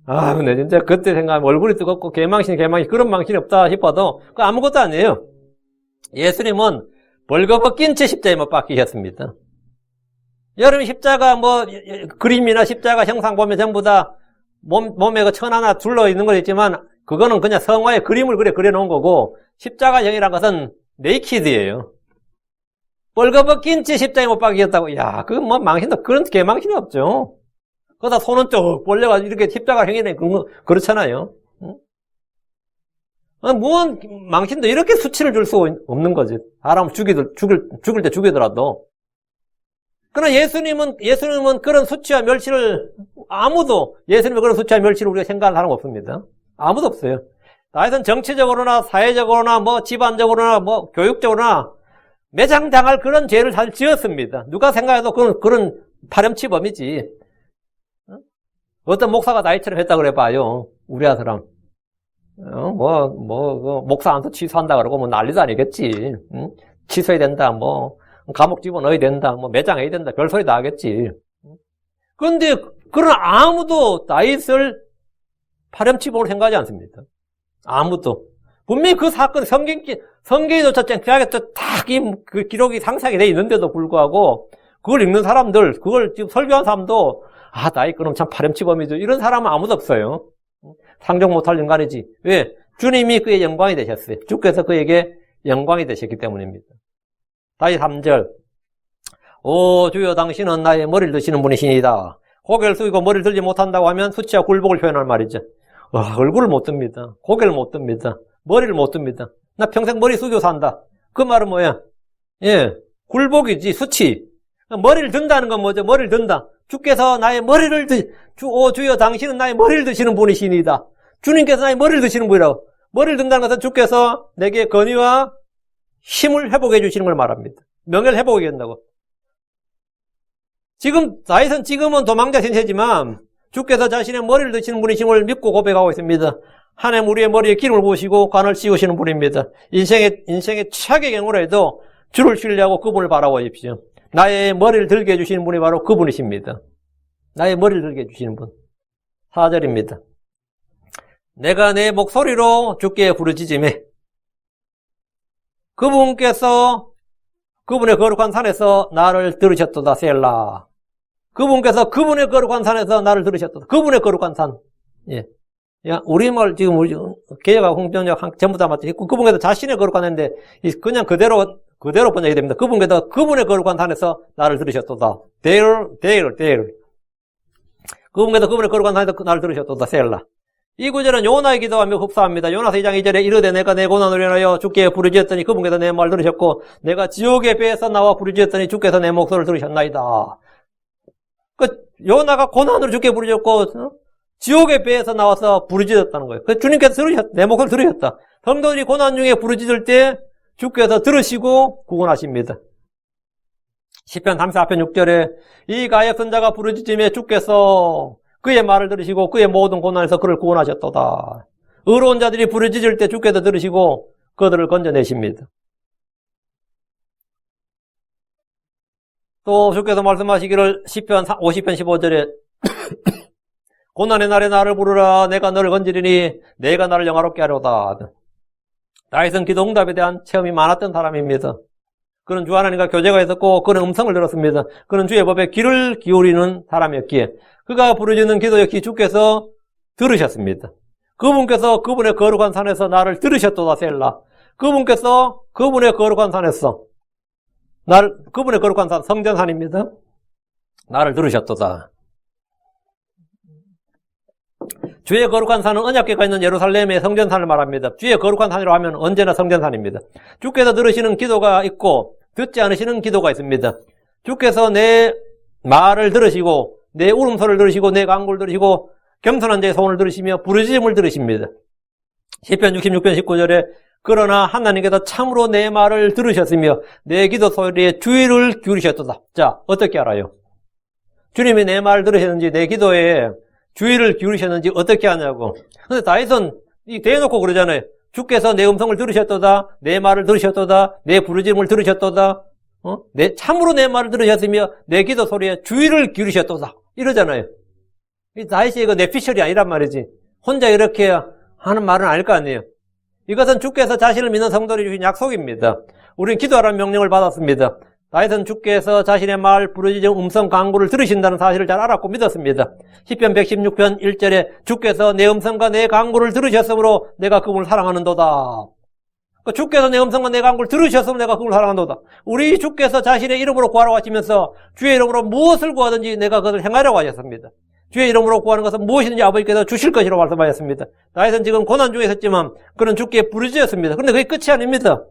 근데 진짜 그때 생각하면 얼굴이 뜨겁고 개망신 그런 망신이 없다 싶어도 그 아무것도 아니에요. 예수님은 벌거벗긴 채 십자가에 못 박히셨습니다. 여러분 십자가 그림이나 십자가 형상 보면 전부 다 몸에 그 천 하나 둘러 있는 거 있지만 그거는 그냥 성화의 그림을 그려놓은 거고 십자가형이란 것은 네이키드예요. 벌거벗긴 채 십자가에 못 박히셨다고. 망신도 그런 개망신이 없죠. 그러다 손은 쭉 벌려가지고 이렇게 십자가형이네 그렇잖아요. 무언 망신도 이렇게 수치를 줄 수 없는 거지. 사람 죽일 때 죽이더라도. 그러나 예수님은 그런 수치와 멸시를 예수님은 그런 수치와 멸시를 우리가 생각할 사람 없습니다. 아무도 없어요. 다윗은 정치적으로나 사회적으로나 집안적으로나 교육적으로나 매장당할 그런 죄를 사실 지었습니다. 누가 생각해도 그런 파렴치범이지. 어떤 목사가 다윗처럼 했다 그래 봐요. 우리 아들랑. 목사한테 취소한다 그러고 난리도 아니겠지. 취소해야 된다, 감옥 집어넣어야 된다, 매장해야 된다, 별소리 다 하겠지. 그런데, 아무도 다윗을 파렴치범으로 생각하지 않습니다. 아무도. 분명히 그 사건, 성경에조차 쨍쨍하게 그 기록이 상세하게 돼 있는데도 불구하고, 그걸 읽는 사람들, 그걸 지금 설교한 사람도, 다윗 그럼 참 파렴치범이죠. 이런 사람은 아무도 없어요. 상종 못할 인간이지. 왜? 주님이 그의 영광이 되셨어요. 주께서 그에게 영광이 되셨기 때문입니다. 다시 3절. 오 주여 당신은 나의 머리를 드시는 분이시니다. 고개를 숙이고 머리를 들지 못한다고 하면 수치와 굴복을 표현할 말이죠. 얼굴을 못 듭니다. 고개를 못 듭니다. 머리를 못 듭니다. 나 평생 머리 숙이고 산다. 그 말은 뭐야? 굴복이지, 수치. 머리를 든다는 건 뭐죠? 머리를 든다. 주께서 나의 머리를 주여 당신은 나의 머리를 드시는 분이시니다. 주님께서 나의 머리를 드시는 분이라고. 머리를 든다는 것은 주께서 내게 건의와 힘을 회복해 주시는 걸 말합니다. 명예를 회복해 준다고. 다윗은 지금은 도망자 신세지만 주께서 자신의 머리를 드시는 분이심을 믿고 고백하고 있습니다. 하나님 우리의 머리에 기름을 부으시고 관을 씌우시는 분입니다. 인생의 최악의 경우라도 주를 신뢰하고 그분을 바라보십시오. 나의 머리를 들게 해주시는 분이 바로 그분이십니다. 나의 머리를 들게 해주시는 분. 4절입니다. 내가 내 목소리로 주께 부르짖음에 그분께서 그분의 거룩한 산에서 나를 들으셨도다. 셀라. 그분께서 그분의 거룩한 산에서 나를 들으셨도다. 그분의 거룩한 산. 예. 야, 우리말 지금 우리 개혁하고 홍정역 전부 다 맞죠. 그분께서 자신의 거룩한 산인데 그냥 그대로 번역이 됩니다. 그분께서 그분의 거룩한 산에서 나를 들으셨도다. 데일. 그분께서 그분의 거룩한 산에서 나를 들으셨도다. 셀라. 이 구절은 요나의 기도하며 흡사합니다. 요나서 2장 2절에 이르되 내가 내 고난을 인하여 주께 부르짖었더니 그분께서 내 말 들으셨고 내가 지옥의 배에서 나와 부르짖었더니 주께서 내 목소리를 들으셨나이다. 요나가 고난으로 주께 부르짖었고 지옥의 배에서 나와서 부르짖었다는 거예요. 주님께서 내 목소리를 들으셨다. 성도들이 고난 중에 부르짖을 때 주께서 들으시고 구원하십니다. 시편 34편 6절에 이 가엾 선자가 부르짖음에 주께서 그의 말을 들으시고 그의 모든 고난에서 그를 구원하셨도다. 의로운 자들이 부르짖을 때 주께서 들으시고 그들을 건져내십니다. 또 주께서 말씀하시기를 시편 50편 15절에 고난의 날에 나를 부르라. 내가 너를 건지리니 내가 나를 영화롭게 하려다. 다윗은 기도 응답에 대한 체험이 많았던 사람입니다. 그는 주 하나님과 교제가 있었고 그는 음성을 들었습니다. 그는 주의 법에 귀를 기울이는 사람이었기에 그가 부르짖는 기도 역시 주께서 들으셨습니다. 그분께서 그분의 거룩한 산에서 나를 들으셨도다. 셀라. 그분께서 그분의 거룩한 산에서 그분의 거룩한 산 성전산입니다. 나를 들으셨도다. 주의 거룩한 산은 언약궤가 있는 예루살렘의 성전산을 말합니다. 주의 거룩한 산이라고 하면 언제나 성전산입니다. 주께서 들으시는 기도가 있고 듣지 않으시는 기도가 있습니다. 주께서 내 말을 들으시고 내 울음소리를 들으시고 내 간구를 들으시고 겸손한 자의 소원을 들으시며 부르짖음을 들으십니다. 시편 66편 19절에 그러나 하나님께서 참으로 내 말을 들으셨으며 내 기도 소리에 주의를 기울이셨도다. 자, 어떻게 알아요? 주님이 내 말을 들으셨는지 내 기도에 주의를 기울이셨는지 어떻게 하냐고. 근데 다윗은 대놓고 그러잖아요. 주께서 내 음성을 들으셨도다. 내 말을 들으셨도다. 내 부르짖음을 들으셨도다. 참으로 내 말을 들으셨으며 내 기도 소리에 주의를 기울이셨도다. 이러잖아요. 다윗이 이거 내피셜이 아니란 말이지. 혼자 이렇게 하는 말은 아닐 거 아니에요. 이것은 주께서 자신을 믿는 성도들이 주신 약속입니다. 우리는 기도하라는 명령을 받았습니다. 다윗은 주께서 자신의 말, 부르짖음, 음성, 간구를 들으신다는 사실을 잘 알았고 믿었습니다. 시편 116편 1절에 주께서 내 음성과 내 간구를 들으셨으므로 내가 그분을 사랑하는도다. 주께서 내 음성과 내 간구를 들으셨으므로 내가 그분을 사랑한도다. 우리 주께서 자신의 이름으로 구하라고 하시면서 주의 이름으로 무엇을 구하든지 내가 그것을 행하려고 하셨습니다. 주의 이름으로 구하는 것은 무엇이든지 아버지께서 주실 것이라고 말씀하셨습니다. 다윗은 지금 고난 중에 있었지만 그는 주께 부르짖었습니다. 그런데 그게 끝이 아닙니다.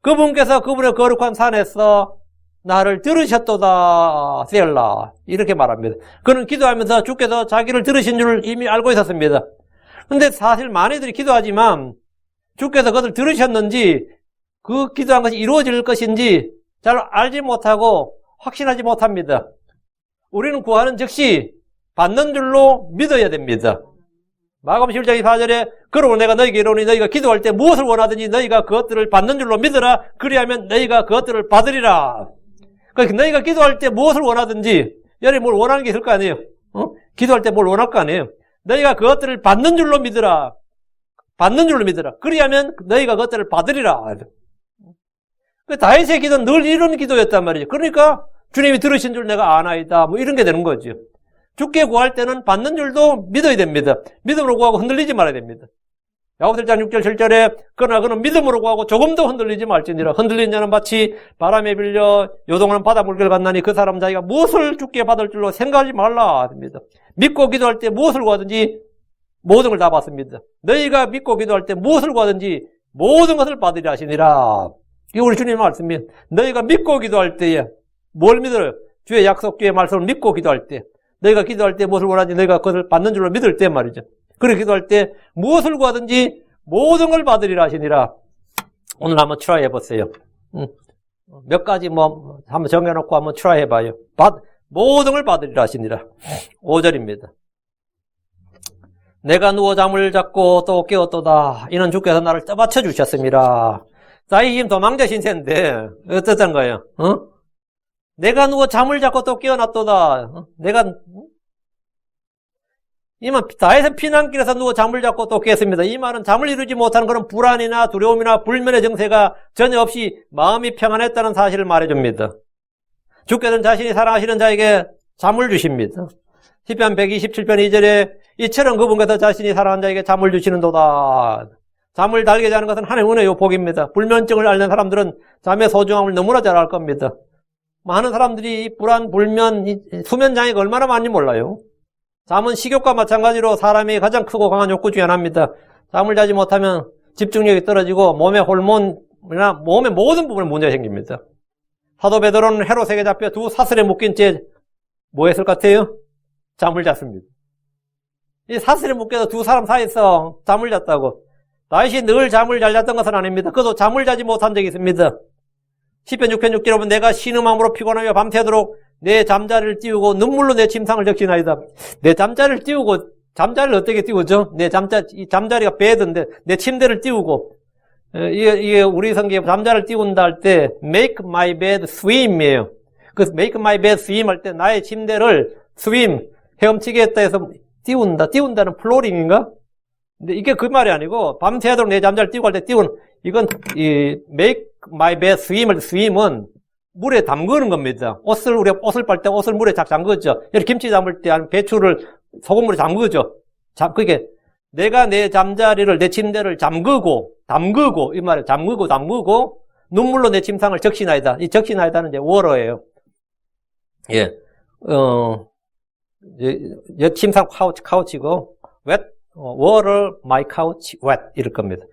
그분께서 그분의 거룩한 산에서 나를 들으셨도다. 셀라. 이렇게 말합니다. 그는 기도하면서 주께서 자기를 들으신 줄 이미 알고 있었습니다. 그런데 사실 많이들이 기도하지만 주께서 그것을 들으셨는지 그 기도한 것이 이루어질 것인지 잘 알지 못하고 확신하지 못합니다. 우리는 구하는 즉시 받는 줄로 믿어야 됩니다. 마가복음 11장 4절에 그러므로 내가 너희에게 이르노니 너희가 기도할 때 무엇을 원하든지 너희가 그것들을 받는 줄로 믿으라. 그리하면 너희가 그것들을 받으리라. 그러니까 너희가 기도할 때 무엇을 원하든지 여러분이 뭘 원하는 게 있을 거 아니에요. 기도할 때 뭘 원할 거 아니에요. 너희가 그것들을 받는 줄로 믿으라. 받는 줄로 믿으라. 그리하면 너희가 그것들을 받으리라. 다윗의 기도는 늘 이런 기도였단 말이죠. 그러니까 주님이 들으신 줄 내가 아나이다. 뭐 이런 게 되는 거죠. 주께 구할 때는 받는 줄도 믿어야 됩니다. 믿음으로 구하고 흔들리지 말아야 됩니다. 야고보서 1장 6절 7절에 그러나 그는 믿음으로 구하고 조금도 흔들리지 말지니라. 흔들린 자는 마치 바람에 빌려 요동하는 바닷물결 같나니 그 사람 자기가 무엇을 주께 받을 줄로 생각하지 말라 합니다. 믿고 기도할 때 무엇을 구하든지 모든 걸 다 받습니다. 너희가 믿고 기도할 때 무엇을 구하든지 모든 것을 받으리라 하시니라. 이게 우리 주님의 말씀이에요. 너희가 믿고 기도할 때에 뭘 믿어요? 주의 약속, 주의 말씀을 믿고 기도할 때 너희가 기도할 때 무엇을 원하는지 너희가 그것을 받는 줄로 믿을 때 말이죠. 그렇게 기도할 때 무엇을 구하든지 모든 걸 받으리라 하시니라. 오늘 한번 트라이 해보세요. 몇 가지 한번 정해놓고 한번 트라이 해봐요. 모든 걸 받으리라 하시니라. 5절입니다. 내가 누워 잠을 잡고 또 깨었도다. 이는 주께서 나를 떠받쳐 주셨습니다. 다윗이 도망자 신세인데 어떻단 거예요? 내가 누워 잠을 잡고 또 깨어났도다. 내가 이만 다해서 피난길에서 누워 잠을 잡고 또 깼습니다. 이 말은 잠을 이루지 못하는 그런 불안이나 두려움이나 불면의 증세가 전혀 없이 마음이 평안했다는 사실을 말해줍니다. 주께서는 자신이 사랑하시는 자에게 잠을 주십니다. 시편 127편 2절에 이처럼 그분께서 자신이 사랑하는 자에게 잠을 주시는도다. 잠을 달게 자는 것은 하나님의 은혜요 복입니다. 불면증을 앓는 사람들은 잠의 소중함을 너무나 잘 알 겁니다. 많은 사람들이 불안, 불면, 수면 장애가 얼마나 많이 몰라요. 잠은 식욕과 마찬가지로 사람이 가장 크고 강한 욕구 중에 하나입니다. 잠을 자지 못하면 집중력이 떨어지고 몸의 호르몬이나 몸의 모든 부분에 문제가 생깁니다. 사도 베드로는 헤롯에게 잡혀 두 사슬에 묶인 채 뭐 했을 것 같아요? 잠을 잤습니다. 이 사슬에 묶여서 두 사람 사이에서 잠을 잤다고. 다윗이 늘 잠을 잘 잤던 것은 아닙니다. 그도 잠을 자지 못한 적이 있습니다. 시편 6편 6절 보면 내가 신음함으로 피곤하며 밤새도록 내 잠자리를 띄우고 눈물로 내 침상을 적시나이다. 내 잠자리를 띄우고, 잠자리를 어떻게 띄우죠? 이 잠자리가 베드인데 내 침대를 띄우고, 이게 우리 성경에 잠자리를 띄운다 할 때 make my bed swim이에요. 그 make my bed swim 할 때 나의 침대를 swim, 헤엄치게 했다 해서 띄운다는 플로링인가? 근데 이게 그 말이 아니고 밤새도록 내 잠자리를 띄우고 할 때 띄운, 이건 이 make my bed swim 할 때 swim은 물에 담그는 겁니다. 우리가 옷을 빨 때 옷을 물에 잠그죠. 이렇게 김치 담을 때 배추를 소금물에 담그죠. 그게 내가 내 잠자리를, 내 침대를 담그고, 이 말에 담그고, 눈물로 내 침상을 적시나이다. 이 적시나이다는 이제 워러예요. 예. 여 침상 카우치고, wet, water, my couch, wet. 이럴 겁니다.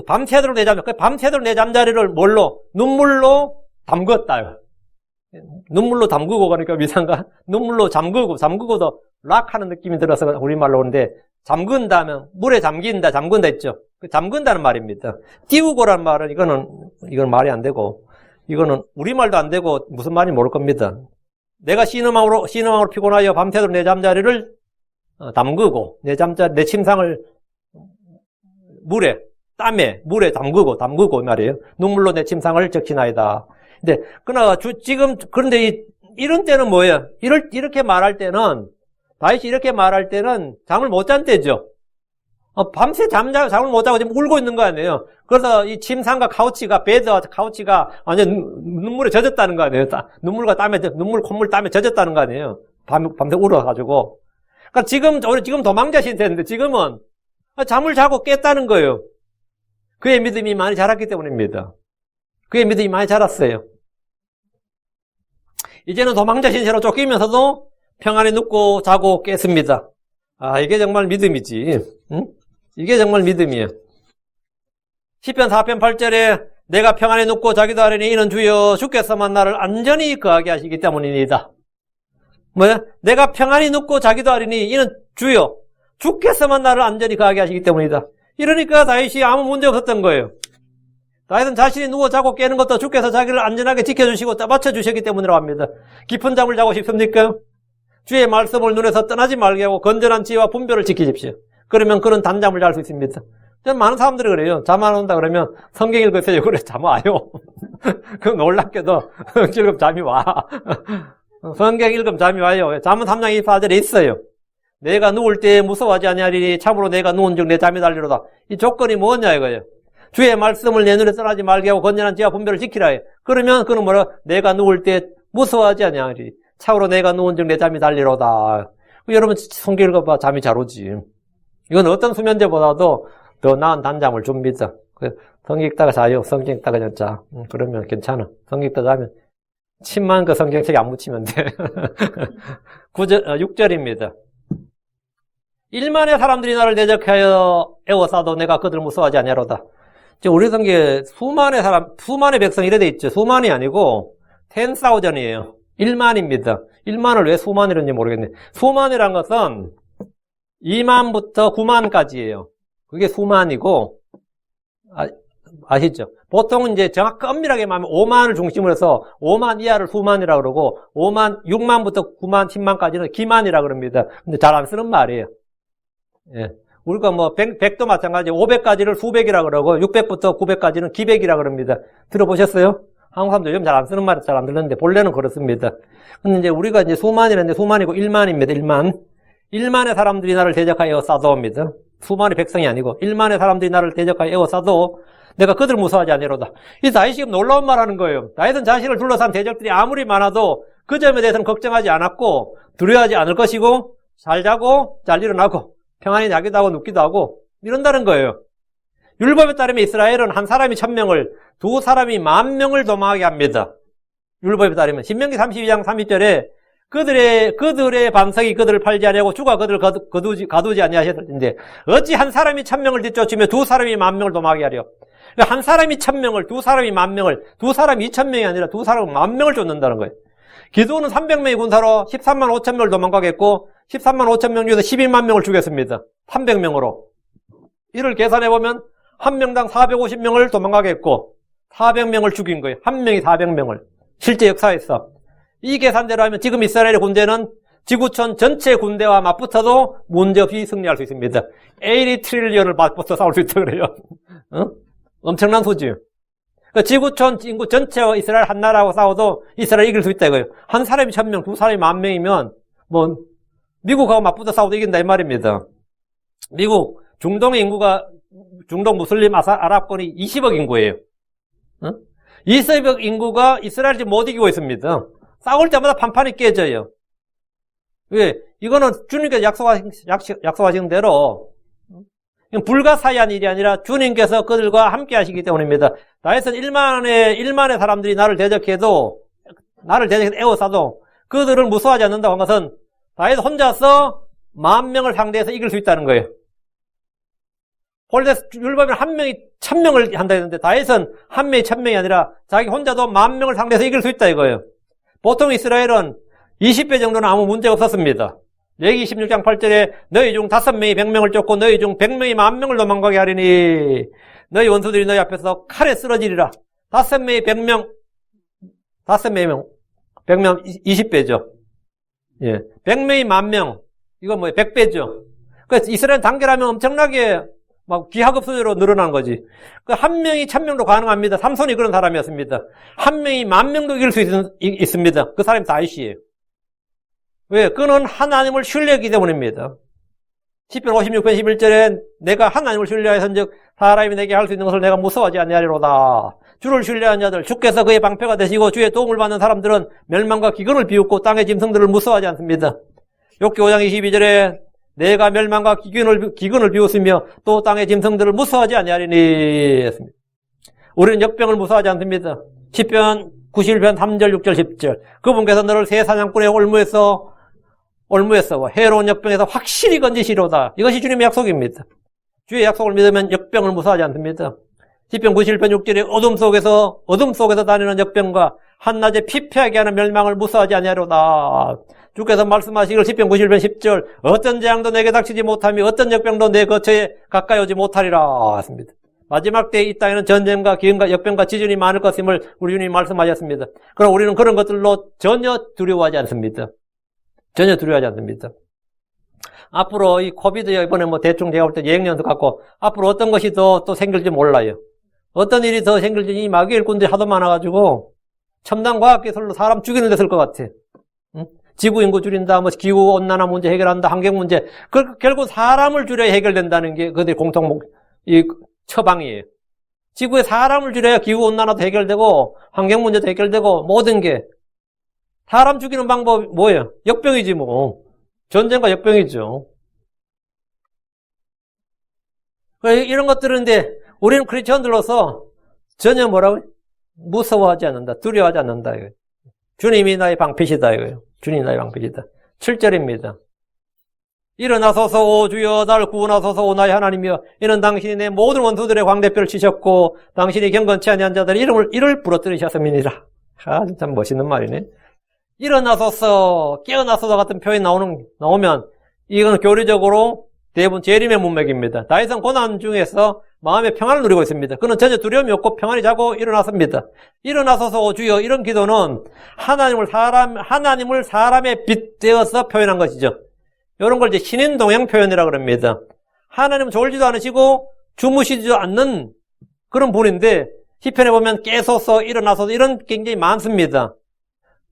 밤새도록 내 잠자리를 뭘로? 눈물로 담궜다. 눈물로 담그고 가니까 이상가? 눈물로 잠그고도 락 하는 느낌이 들어서 우리말로 오는데, 잠근다면, 물에 잠긴다 했죠. 잠근다는 말입니다. 띄우고란 말은 이건 말이 안 되고, 이거는 우리말도 안 되고 무슨 말인지 모를 겁니다. 내가 신음함으로 피곤하여 밤새도록 내 잠자리를 담그고, 내 침상을 물에 담그고 말이에요. 눈물로 내 침상을 적시나이다. 근데, 그런데 이런 때는 뭐예요? 이렇게 말할 때는, 다윗이 이렇게 말할 때는 잠을 못 잔 때죠. 밤새 잠을 못 자고 지금 울고 있는 거 아니에요. 그래서 이 침상과 카우치가 완전 눈물에 젖었다는 거 아니에요. 콧물 땀에 젖었다는 거 아니에요. 밤새 울어가지고. 그러니까 지금 도망자 신세인데 지금은 잠을 자고 깼다는 거예요. 그의 믿음이 많이 자랐기 때문입니다. 그의 믿음이 많이 자랐어요. 이제는 도망자 신세로 쫓기면서도 평안히 눕고 자고 깼습니다. 이게 정말 믿음이지. 응? 이게 정말 믿음이에요. 시편 4편 8절에 내가 평안히 눕고 자기도 하려니 이는 주여 주께서만 나를 안전히 거하게 하시기 때문이니이다. 뭐야? 내가 평안히 눕고 자기도 하려니 이는 주여 주께서만 나를 안전히 거하게 하시기 때문이다. 이러니까 다윗이 아무 문제 없었던 거예요. 다윗은 자신이 누워 자고 깨는 것도 주께서 자기를 안전하게 지켜주시고 맞춰주셨기 때문이라고 합니다. 깊은 잠을 자고 싶습니까? 주의 말씀을 눈에서 떠나지 말게 하고 건전한 지혜와 분별을 지키십시오. 그러면 그런 단잠을 잘 수 있습니다. 저는 많은 사람들이 그래요. 잠 안 온다 그러면 성경 읽으세요. 그래, 잠 와요. 그 놀랍게도 읽으면 잠이 와. 성경 읽으면 잠이 와요. 잠은 3장 24절에 있어요. 내가 누울 때 무서워하지 아니하리니 참으로 내가 누운 즉 내 잠이 달리로다. 이 조건이 뭐냐 이거예요. 주의 말씀을 내 눈에 떠나지 말게 하고 건전한 지혜와 분별을 지키라 해요. 그러면 그는 뭐라? 내가 누울 때 무서워하지 아니하리니 참으로 내가 누운 즉 내 잠이 달리로다. 여러분 성경 읽어봐 잠이 잘 오지. 이건 어떤 수면제보다도 더 나은 단잠을 줍니다. 성경 읽다가 자요. 성경 읽다가 그냥 자. 그러면 괜찮아. 성경 읽다가 자면 침만 그 성경책에 안 묻히면 돼. 6절입니다. 1만의 사람들이 나를 대적하여 애워싸도 내가 그들을 무서워하지 아니하로다. 우리 성경에 수만의 백성 이래 돼 있죠. 수만이 아니고 10,000이에요. 1만입니다. 1만을 왜 수만이라는지 모르겠네. 수만이란 것은 2만부터 9만까지예요. 그게 수만이고, 아시죠? 보통 이제 정확히 엄밀하게 말하면 5만을 중심으로 해서 5만 이하를 수만이라고 그러고, 6만부터 9만, 10만까지는 기만이라고 그럽니다. 근데 잘 안 쓰는 말이에요. 예. 우리가 뭐 100도 마찬가지 500까지를 수백이라고 그러고, 600부터 900까지는 기백이라고 그럽니다. 들어보셨어요? 한국 사람들 요즘 잘 안 쓰는 말이 잘 안 들렸는데, 본래는 그렇습니다. 근데 이제 우리가 이제 수만이라는데 수만이고 1만입니다. 1만. 1만의 사람들이 나를 대적하여 에워싸도옵니다. 수만의 백성이 아니고 1만의 사람들이 나를 대적하여 에워싸도 내가 그들을 무서워하지 아니로다. 이 다윗이 지금 놀라운 말 하는 거예요. 다윗은 자신을 둘러싼 대적들이 아무리 많아도 그 점에 대해서는 걱정하지 않았고 두려워하지 않을 것이고 잘 자고 잘 일어나고 평안히 자기도 하고 눕기도 하고 이런다는 거예요. 율법에 따르면 이스라엘은 한 사람이 1000명을 두 사람이 10,000명을 도망하게 합니다. 율법에 따르면 신명기 32장 30절에 그들의 반석이 그들을 팔지 아니하고 주가 그들을 가두지 아니하셨는데 어찌 한 사람이 1000명을 뒤쫓으며 두 사람이 10,000명을 도망하게 하려. 그러니까 한 사람이 1000명을 두 사람이 10,000명을 두 사람이 2,000명이 아니라 두 사람은 10,000명을 쫓는다는 거예요. 기드온은 300명의 군사로 13만 5천 명을 도망가겠고 13만 5천 명 중에서 12만 명을 죽였습니다. 300명으로. 이를 계산해보면 한 명당 450명을 도망가겠고 400명을 죽인 거예요. 한 명이 400명을. 실제 역사에서. 이 계산대로 하면 지금 이스라엘의 군대는 지구촌 전체 군대와 맞붙어도 문제없이 승리할 수 있습니다. 80트릴리언을 맞붙어 싸울 수 있다 그래요. 엄청난 수지. 그러니까 지구촌 인구 전체와 이스라엘 한 나라하고 싸워도 이스라엘 이길 수 있다 이거예요. 한 사람이 1000명, 두 사람이 10,000명이면 뭐 미국하고 맞붙어 싸워도 이긴다 이 말입니다. 미국 중동의 인구가 중동 무슬림 아랍권이 20억 인구예요. 20억 인구가 이스라엘을 지금 못 이기고 있습니다. 싸울 때마다 판판이 깨져요. 왜? 이거는 주님께서 약속하신 대로 불가사의한 일이 아니라 주님께서 그들과 함께 하시기 때문입니다. 다윗은 1만의 사람들이 나를 대적해도 에워싸도 그들을 무서워하지 않는다고 한 것은 다윗 혼자서 10,000명을 상대해서 이길 수 있다는 거예요. 원래 율법에는 한 명이 1000명을 한다 했는데 다윗은 한 명이 1000명이 아니라 자기 혼자도 10,000명을 상대해서 이길 수 있다 이거예요. 보통 이스라엘은 20배 정도는 아무 문제가 없었습니다. 레위기 16장 8절에 너희 중 5명이 100명을 쫓고 너희 중 100명이 10,000명을 도망가게 하리니 너희 원수들이 너희 앞에서 칼에 쓰러지리라. 5명이 100명 20배죠. 예. 100명이 10,000명. 이건 뭐예요? 100배죠. 그래서 이스라엘 단결하면 엄청나게 막 기하급수적으로 늘어난 거지. 그 한 명이 1000명도 가능합니다. 삼손이 그런 사람이었습니다. 한 명이 10,000명도 이길 수 있습니다. 그 사람이 다윗이에요. 왜? 그는 하나님을 신뢰했기 때문입니다. 시편 56편 11절에 내가 하나님을 신뢰하였은즉 사람이 내게 할 수 있는 것을 내가 무서워하지 아니하리로다. 주를 신뢰한 자들, 주께서 그의 방패가 되시고 주의 도움을 받는 사람들은 멸망과 기근을 비웃고 땅의 짐승들을 무서워하지 않습니다. 욥기 5장 22절에 내가 멸망과 기근을 비웃으며 또 땅의 짐승들을 무서워하지 아니하리니 했습니다. 우리는 역병을 무서워하지 않습니다. 시편 91편 3절 6절 10절 그분께서 너를 새 사냥꾼의 올무에서 해로운 역병에서 확실히 건지시로다. 이것이 주님의 약속입니다. 주의 약속을 믿으면 역병을 무서워하지 않습니다. 시편 91편 6절에 어둠 속에서 다니는 역병과 한낮에 피폐하게 하는 멸망을 무서워하지 아니하로다. 주께서 말씀하시길 시편 91편 10절 어떤 재앙도 내게 닥치지 못하며 어떤 역병도 내 거처에 가까이 오지 못하리라 했습니다. 마지막 때에 이 땅에는 전쟁과 기근과 역병과 지진이 많을 것임을 우리 주님이 말씀하셨습니다. 그럼 우리는 그런 것들로 전혀 두려워하지 않습니다. 전혀 두려워하지 않습니다. 앞으로 이 코비드 이번에 대충 제가 볼 때 예행연수 갖고 앞으로 어떤 것이 또 생길지 몰라요. 어떤 일이 더 생길지 이 마귀 일꾼들이 하도 많아가지고 첨단 과학기술로 사람 죽이는 데 쓸 것 같아. 응? 지구 인구 줄인다, 기후 온난화 문제 해결한다, 환경 문제. 결국 사람을 줄여야 해결된다는 게 그들의 처방이에요. 지구에 사람을 줄여야 기후 온난화도 해결되고 환경 문제도 해결되고 모든 게. 사람 죽이는 방법이 뭐예요? 역병이지 뭐. 전쟁과 역병이죠. 이런 것들인데 우리는 크리스천들로서 전혀 무서워하지 않는다. 두려워하지 않는다. 이거예요. 주님이 나의 방패시다. 이거예요. 주님이 나의 방패시다. 7절입니다. 일어나소서 오 주여 나를 구원하소서 오 나의 하나님이여 이는 당신이 내 모든 원수들의 광대뼈를 치셨고 당신이 경건치 아니한 자들의 이를 부러뜨리셨음이니라. 진짜 멋있는 말이네. 일어나소서 깨어나소서 같은 표현이 나오면 이건 교리적으로 대부분 재림의 문맥입니다. 다윗은 고난 중에서 마음의 평안을 누리고 있습니다. 그는 전혀 두려움이 없고 평안히 자고 일어났습니다. 일어나소서 오 주여 이런 기도는 하나님을 사람에 빗대어서 표현한 것이죠. 이런 걸 이제 신인동양 표현이라고 합니다. 하나님은 졸지도 않으시고 주무시지도 않는 그런 분인데 시편에 보면 깨소서 일어나소서 이런 굉장히 많습니다.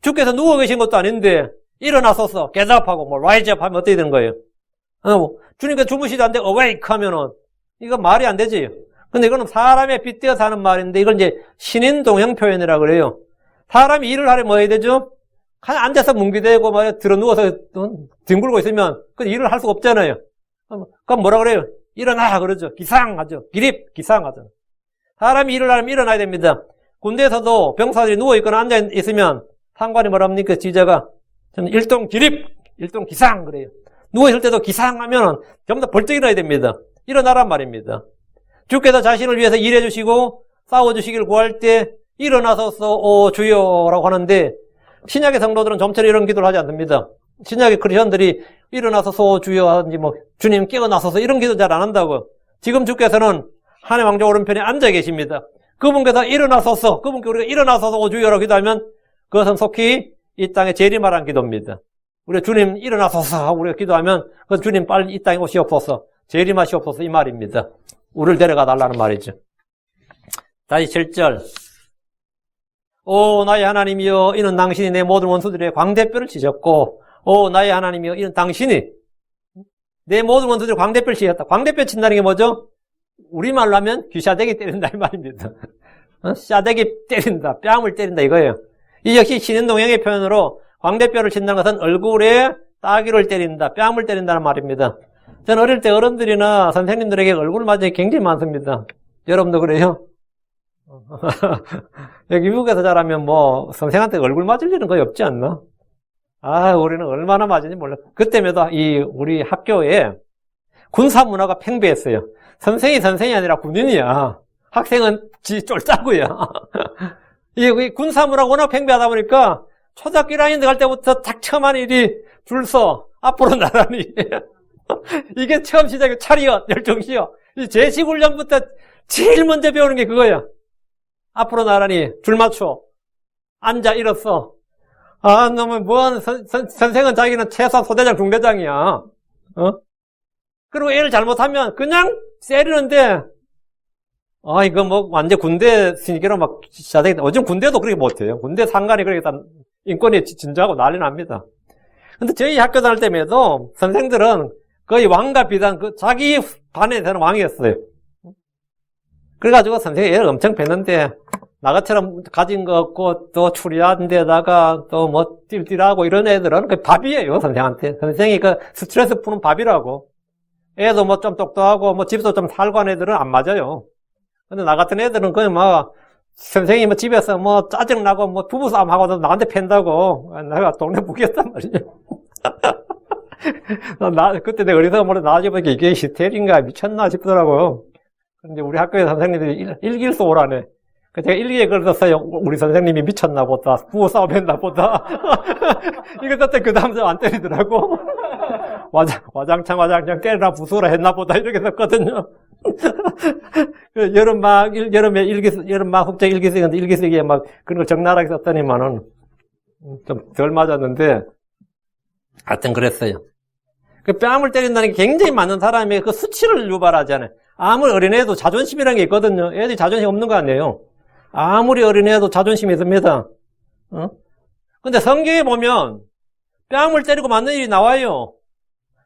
주께서 누워 계신 것도 아닌데 일어나소서 get up 하고 rise up 하면 어떻게 되는 거예요? 주님께서 주무시지 않는데 awake 하면은 이거 말이 안 되지. 근데 이거는 사람에 빗대어서 하는 말인데 이걸 이제 신인동형 표현이라 그래요. 사람이 일을 하려면 뭐 해야 되죠? 그냥 앉아서 뭉기대고 말이야 들어 누워서 뒹굴고 있으면 그 일을 할 수가 없잖아요. 그럼 뭐라 그래요? 일어나 그러죠. 기상하죠. 기립 기상하죠. 사람이 일을 하려면 일어나야 됩니다. 군대에서도 병사들이 누워있거나 앉아있으면 상관이 뭐랍니까? 지자가 저는 일동 기립, 일동 기상 그래요. 누워있을 때도 기상하면 전부 다 벌떡 일어나야 됩니다. 일어나란 말입니다. 주께서 자신을 위해서 일해주시고 싸워주시길 구할 때 일어나서서 오 주여라고 하는데 신약의 성도들은 좀처럼 이런 기도를 하지 않습니다. 신약의 크리스천들이 일어나서서 오 주여 하든지 뭐 주님 깨어나서서 이런 기도 잘 안 한다고. 지금 주께서는 하나님 왕좌 오른편에 앉아 계십니다. 그분께서 일어나서서 그분께 우리가 일어나서서 오 주여라고 기도하면 그것은 속히 이 땅에 재림하라는 기도입니다. 우리가 주님 일어나소서 하고 우리가 기도하면 그 주님 빨리 이 땅에 오시옵소서 재림하시옵소서 이 말입니다. 우리를 데려가 달라는 말이죠. 다시 7절. 오 나의 하나님이여 이는 당신이 내 모든 원수들의 광대뼈를 치셨고 오 나의 하나님이여 이는 당신이 내 모든 원수들의 광대뼈를 치셨다. 광대뼈 친다는 게 뭐죠? 우리말로 하면 귀샤대기 때린다 이 말입니다. 샤대기 때린다, 뺨을 때린다 이거예요. 이 역시 신인동형의 표현으로 광대뼈를 친다는 것은 얼굴에 따귀를 때린다, 뺨을 때린다는 말입니다. 저는 어릴 때 어른들이나 선생님들에게 얼굴 맞은 게 굉장히 많습니다. 여러분도 그래요? 여기 미국에서 자라면 뭐 선생한테 얼굴 맞을 일은 거의 없지 않나? 우리는 얼마나 맞은지 몰라. 그때마다 우리 학교에 군사 문화가 팽배했어요. 선생이 선생이 아니라 군인이야. 학생은 지 쫄따구야. 이 군사 문화가 워낙 팽배하다 보니까 초등학교 1학년 갈 때부터 딱 처음 하는 일이 줄 서 앞으로 나란히. 이게 처음 시작이 차리어 열정시여. 이 제식 훈련부터 제일 먼저 배우는 게 그거야. 앞으로 나란히 줄 맞춰 앉아 일었어. 너무 뭐하는 선생은 자기는 최소 소대장 중대장이야. 그리고 애를 잘못하면 그냥 때리는데 이거 뭐 완전 군대 스니기로 막 시작되겠다. 요즘 군대도 그렇게 못해요. 군대 상관이 그렇게 다 인권이 진저하고 난리 납니다. 근데 저희 학교 다닐 때에도 선생들은 거의 왕과 비단 자기 반에서는 왕이었어요. 그래가지고 선생이 애를 엄청 뵀는데 나같이처럼 가진 거 없고 또 추리한 데다가 또 뭐 띨띨하고 이런 애들은 그 밥이에요. 선생한테. 선생이 그 스트레스 푸는 밥이라고. 애도 뭐 좀 똑똑하고 뭐 집도 좀 살고 한 애들은 안 맞아요. 근데 나 같은 애들은 그냥 막 선생님이 뭐 집에서 뭐 짜증나고 뭐 부부싸움 하고도 나한테 팬다고. 내가 동네 무기였단 말이죠. 그때 내가 어디서 몰라 나중에 보니까 이게 히스테리인가 미쳤나 싶더라고요. 근데 우리 학교에 선생님들이 일기일서 오라네. 제가 일기에 걸었어요. 우리 선생님이 미쳤나 보다. 부부싸움 했나 보다. 이거 그때 그 다음부터 안 때리더라고. 와장창 때리라 부수라 했나 보다. 이렇게 썼거든요. 여름에 여름막 국제 일기쓰기인데 일기쓰기에 막 그런 걸 적나라하게 썼더니만은 좀 덜 맞았는데 하여튼 그랬어요. 그 뺨을 때린다는 게 굉장히 많은 사람이 그 수치를 유발하잖아요. 아무리 어린애도 자존심이라는 게 있거든요. 애들이 자존심 없는 거 아니에요. 아무리 어린애도 자존심이 있습니다. 근데 성경에 보면 뺨을 때리고 맞는 일이 나와요.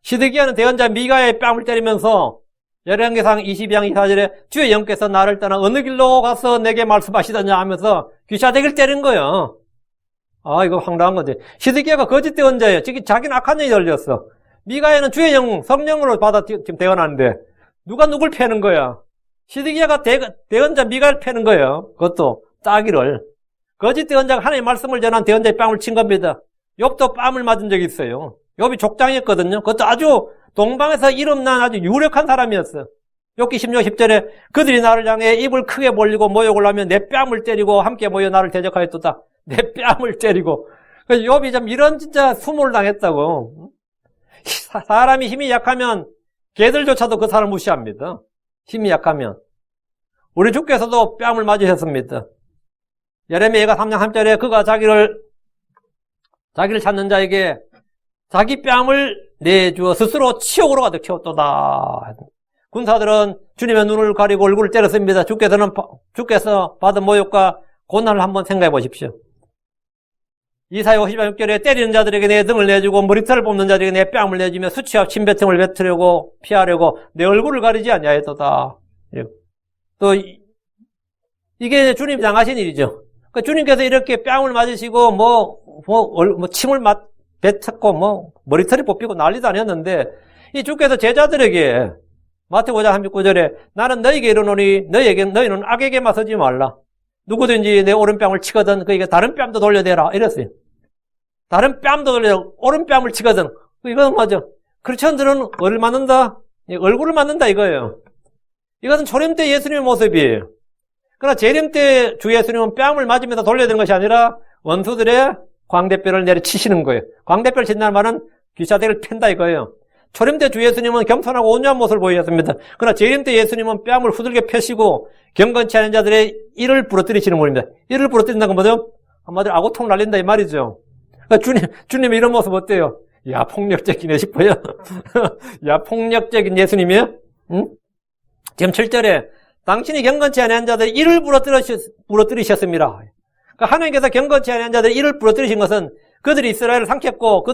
시드기야는 대언자 미가의 뺨을 때리면서 열왕기상 22장 24절에 주의 영께서 나를 떠나 어느 길로 가서 내게 말씀하시더냐 하면서 귀샤대기를 때린 거예요. 이거 황당한 거지. 시드기야가 거짓 대언자예요. 자기는 악한 영이 열렸어. 미가야는 주의 영, 성령으로 받아 지금 대언하는데 누가 누굴 패는 거야? 시드기야가 대언자 미가를 패는 거예요. 그것도 따기를. 거짓 대언자가 하나님의 말씀을 전한 대언자의 뺨을 친 겁니다. 욥도 뺨을 맞은 적이 있어요. 욥이 족장이었거든요. 그것도 아주 동방에서 이름난 아주 유력한 사람이었어요. 욥기 16, 10절에 그들이 나를 향해 입을 크게 벌리고 모욕을 하며 내 뺨을 때리고 함께 모여 나를 대적하였도다. 내 뺨을 때리고. 욥이 좀 이런 진짜 수모를 당했다고. 사람이 힘이 약하면 개들조차도 그 사람을 무시합니다. 힘이 약하면. 우리 주께서도 뺨을 맞으셨습니다. 예레미야가 3장 3절에 그가 자기를 찾는 자에게 자기 뺨을 내주어 스스로 치욕으로 가득 채웠도다. 군사들은 주님의 눈을 가리고 얼굴을 때렸습니다. 주께서 받은 모욕과 고난을 한번 생각해 보십시오. 이사야 50장 6절에 때리는 자들에게 내 등을 내주고 머리털을 뽑는 자들에게 내 뺨을 내주며 수치와 침뱉음을 뱉으려고 피하려고 내 얼굴을 가리지 아니하였도다. 또 이게 주님이 당하신 일이죠. 그러니까 주님께서 이렇게 뺨을 맞으시고 침을 뱉었고 머리털이 뽑히고 난리도 아니었는데 이 주께서 제자들에게 마태복음 5장 39절에 나는 너희에게 이르노니 너희는 악에게 맞서지 말라. 누구든지 내 오른뺨을 치거든 그에게 다른 뺨도 돌려대라 이랬어요. 다른 뺨도 돌려 오른뺨을 치거든 이건 맞아. 크리스천들은 어를 맞는다? 얼굴을 맞는다 이거예요. 이것은 초림 때 예수님의 모습이에요. 그러나 재림 때 주 예수님은 뺨을 맞으면서 돌려대는 것이 아니라 원수들의 광대뼈를 내려치시는 거예요. 광대뼈를 친다는 말은 귀사대를 팬다 이거예요. 초림 때 주 예수님은 겸손하고 온유한 모습을 보이셨습니다. 그러나 재림 때 예수님은 뺨을 후들게 펴시고 경건치 않은 자들의 이를 부러뜨리시는 분입니다. 이를 부러뜨린다는 건 뭐죠? 한마디로 아고통 날린다 이 말이죠. 그러니까 주님의 이런 모습 어때요? 야, 폭력적이네 싶어요. 야, 폭력적인 예수님이에요? 응? 지금 7절에 당신이 경건치 않은 자들의 이를 부러뜨리셨습니다. 그러니까 하나님께서 경건치 않은 자들의 이를 부러뜨리신 것은 그들이 이스라엘을 삼켰고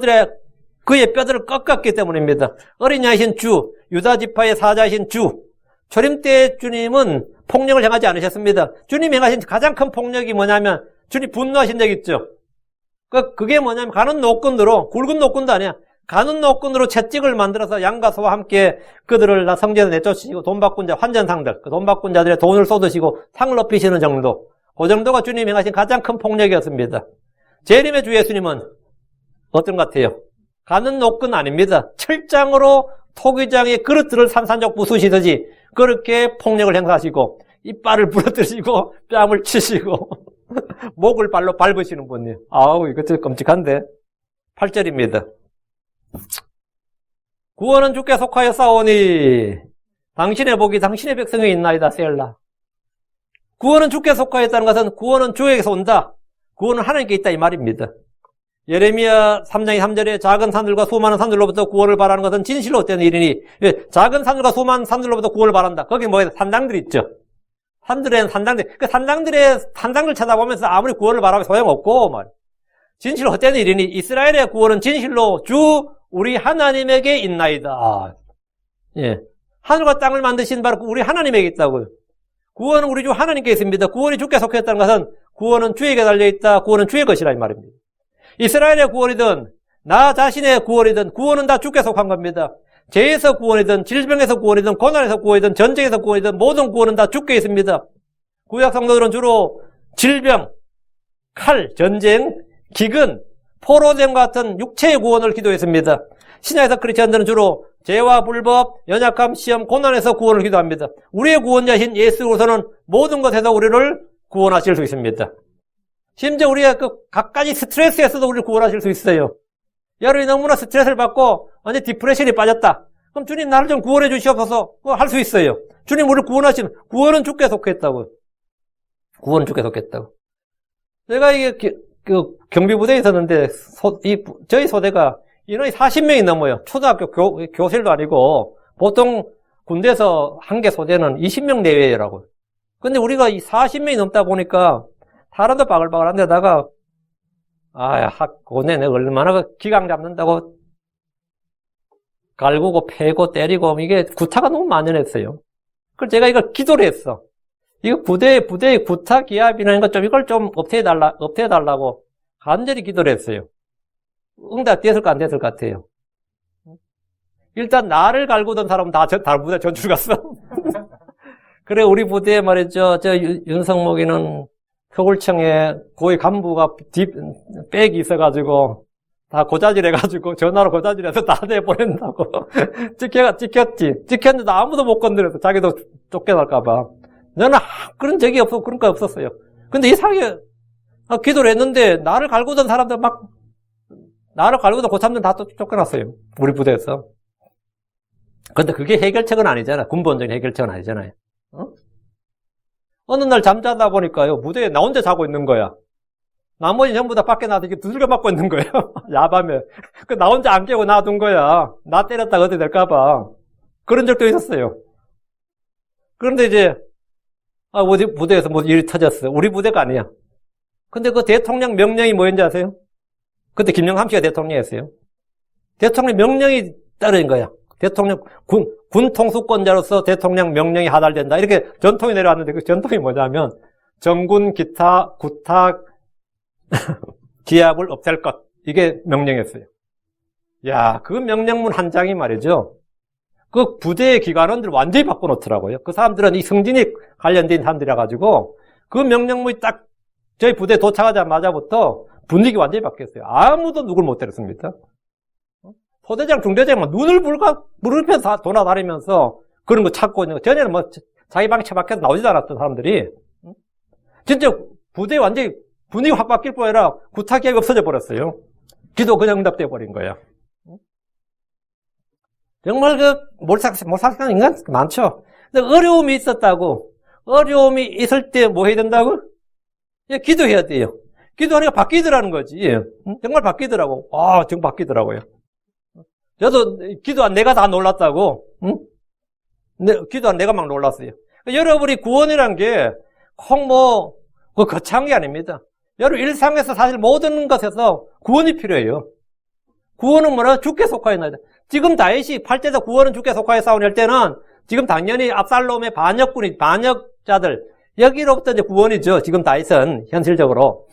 그의 뼈들을 꺾었기 때문입니다. 어린 양이신 주, 유다 지파의 사자이신 주, 초림 때 주님은 폭력을 행하지 않으셨습니다. 주님이 행하신 가장 큰 폭력이 뭐냐면 주님 분노하신 적 있죠. 그게 뭐냐면 가는 노끈으로, 굵은 노끈도 아니야. 가는 노끈으로 채찍을 만들어서 양과 소와 함께 그들을 성전에서 내쫓으시고 돈 바꾼 자, 환전상들, 돈 바꾼 자들의 돈을 쏟으시고 상을 높이시는 정도. 그 정도가 주님이 행하신 가장 큰 폭력이었습니다. 재림의 주 예수님은 어떤 것 같아요? 가는 노끈 아닙니다. 철장으로 토기장의 그릇들을 산산적 부수시듯이 그렇게 폭력을 행사하시고 이빨을 부러뜨리시고 뺨을 치시고 목을 발로 밟으시는 분이에요. 아우 이거 진짜 끔찍한데. 8절입니다. 구원은 주께 속하여 싸우니 당신의 복이 당신의 백성에 있나이다. 세엘라. 구원은 주께 속하였다는 것은 구원은 주에게서 온다. 구원은 하나님께 있다 이 말입니다. 예레미야 3장 3절에 작은 산들과 수많은 산들로부터 구원을 바라는 것은 진실로 된 일이니 작은 산들과 수많은 산들로부터 구원을 바란다. 거기 뭐예요? 산당들이 있죠. 산들에는 산당들. 그 산당들 찾아보면서 아무리 구원을 바라면 소용없고 진실로 된 일이니 이스라엘의 구원은 진실로 주 우리 하나님에게 있나이다. 예. 하늘과 땅을 만드신 바로 우리 하나님에게 있다고요. 구원은 우리 주 하나님께 있습니다. 구원이 주께 속했다는 것은 구원은 주에게 달려있다. 구원은 주의 것이라 이 말입니다. 이스라엘의 구원이든 나 자신의 구원이든 구원은 다 주께 속한 겁니다. 죄에서 구원이든 질병에서 구원이든 고난에서 구원이든 전쟁에서 구원이든 모든 구원은 다 주께 있습니다. 구약 성도들은 주로 질병, 칼, 전쟁, 기근, 포로됨과 같은 육체의 구원을 기도했습니다. 신약에서 크리스천들은 주로 죄와 불법, 연약함, 시험, 고난에서 구원을 기도합니다. 우리의 구원자신 예수로서는 모든 것에서 우리를 구원하실 수 있습니다. 심지어 우리의 각가지 스트레스에서도 우리를 구원하실 수 있어요. 여러분이 너무나 스트레스를 받고 완전 디프레션이 빠졌다. 그럼 주님 나를 좀 구원해 주시옵소서. 그거 할 수 있어요. 주님 우리를 구원하시면 구원은 주께 속했다고. 구원은 주께 속했다고. 내가 이게 경비부대에 있었는데 저희 소대가 인원이 40명이 넘어요. 초등학교 교실도 아니고 보통 군대에서 한 개 소대는 20명 내외라고. 근데 우리가 이 40명이 넘다 보니까 사람도 바글바글한 데다가 고뇌 내가 얼마나 기강 잡는다고 갈구고 패고 때리고 이게 구타가 너무 만연했어요. 그래서 제가 이걸 기도를 했어. 이거 부대의 구타 기합이나 이걸 좀 없애달라고 간절히 기도를 했어요. 응답 됐을까 안 됐을 것 같아요. 일단 나를 갈구던 사람은 다 부대 전출 갔어. 그래 우리 부대에 말이죠. 저 윤성목이는 서울청에 고위 간부가 백이 있어가지고 다 고자질해가지고 전화로 고자질해서 다 내보낸다고. 찍혔지. 찍혔는데 아무도 못 건드렸어. 자기도 쫓겨날까봐. 나는 그런 적이 그런 거 없었어요. 근데 이상하게 기도를 했는데 나를 갈구던 사람들 나를 갈구던 고참들 다 쫓겨났어요. 우리 부대에서. 근데 그게 해결책은 아니잖아. 군본적인 해결책은 아니잖아요. 어느 날 잠자다 보니까요, 무대에 나 혼자 자고 있는 거야. 나머지 전부 다 밖에 나와서 이렇게 두들겨 맞고 있는 거야. 야밤에. 나 혼자 안 깨고 놔둔 거야. 나 때렸다가 어떻게 될까봐. 그런 적도 있었어요. 그런데 이제, 어디 부대에서 뭐 일이 터졌어. 우리 부대가 아니야. 근데 그 대통령 명령이 뭐였는지 아세요? 그때 김영삼 씨가 대통령이었어요. 대통령 명령이 따르는 거야. 대통령, 군 통수권자로서 대통령 명령이 하달된다. 이렇게 전통이 내려왔는데 그 전통이 뭐냐면 정군, 기타, 구타, 기합을 없앨 것. 이게 명령이었어요. 야, 그 명령문 한 장이 말이죠. 그 부대의 기관원들을 완전히 바꿔놓더라고요. 그 사람들은 이 승진이 관련된 사람들이라 가지고 그 명령문이 딱 저희 부대에 도착하자마자부터 분위기 완전히 바뀌었어요. 아무도 누굴 못 때렸습니다. 소대장, 중대장은 눈을 부르면서 돌아다니면서 그런 거 찾고 있는 거. 전에는 뭐 자기 방에 처박혀서 나오지도 않았던 사람들이 진짜 부대에 완전히 분위기 확 바뀔 뿐 아니라 구타기가 없어져 버렸어요. 기도 그냥 응답돼 버린 거예요. 정말 몰삭한 인간 많죠. 근데 어려움이 있었다고. 어려움이 있을 때 뭐 해야 된다고? 기도해야 돼요. 기도하니까 바뀌더라는 거지. 정말 바뀌더라고. 아, 정말 바뀌더라고요. 저도 기도한 내가 다 놀랐다고. 기도한 내가 막 놀랐어요. 여러분이 구원이란 게 꼭 거창한 게 아닙니다. 여러분 일상에서 사실 모든 것에서 구원이 필요해요. 구원은 뭐라? 주께 속하여 나이다. 지금 다윗이 8제에서 구원은 주께 속하여 싸우니 할 때는 지금 당연히 압살롬의 반역자들 여기로부터 이제 구원이죠. 지금 다윗은 현실적으로.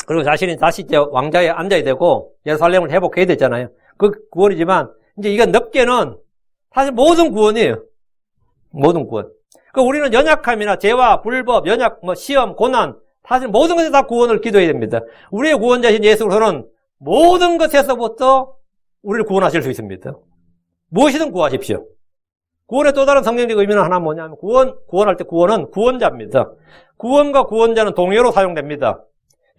그리고 자신이 다시 이제 왕자에 앉아야 되고 예루살렘을 회복해야 되잖아요. 그 구원이지만 이제 이건 넓게는 사실 모든 구원이에요. 모든 구원. 그 우리는 연약함이나 죄와 불법, 연약, 시험, 고난 사실 모든 것에 다 구원을 기도해야 됩니다. 우리의 구원자신 예수로서는 모든 것에서부터 우리를 구원하실 수 있습니다. 무엇이든 구하십시오. 구원의 또 다른 성경적 의미는 하나 뭐냐면 구원할 때 구원은 구원자입니다. 구원과 구원자는 동의어로 사용됩니다.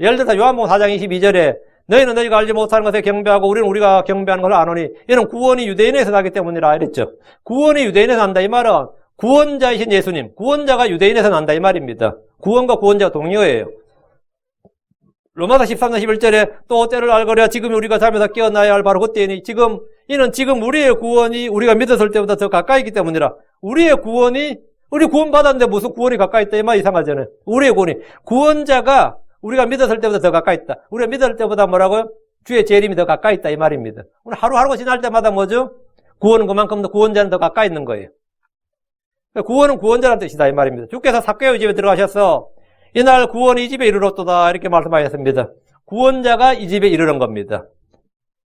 예를 들어서 요한복음 4장 22절에 너희는 너희가 알지 못하는 것에 경배하고 우리는 우리가 경배하는 것을 아노니 이는 구원이 유대인에서 나기 때문이라 이랬죠. 구원이 유대인에서 난다 이 말은 구원자이신 예수님, 구원자가 유대인에서 난다 이 말입니다. 구원과 구원자가 동의어예요. 로마서 13장 11절에 또 때를 알거려 지금 우리가 잠에서 깨어나야 할 바로 그때니 이는 지금 우리의 구원이 우리가 믿었을 때보다 더 가까이 있기 때문이라. 우리 구원 받았는데 무슨 구원이 가까이 있다 이 말 이상하잖아요. 우리의 구원자가 우리가 믿었을 때보다 더 가까이 있다. 우리가 믿을 때보다 뭐라고요? 주의 재림이 더 가까이 있다 이 말입니다. 오늘 하루하루가 지날 때마다 뭐죠? 구원은 그만큼 더 구원자는 더 가까이 있는 거예요. 구원은 구원자라는 뜻이다 이 말입니다. 주께서 삭개오의 집에 들어가셔서 이날 구원이 이 집에 이르렀도다 이렇게 말씀하셨습니다. 구원자가 이 집에 이르는 겁니다.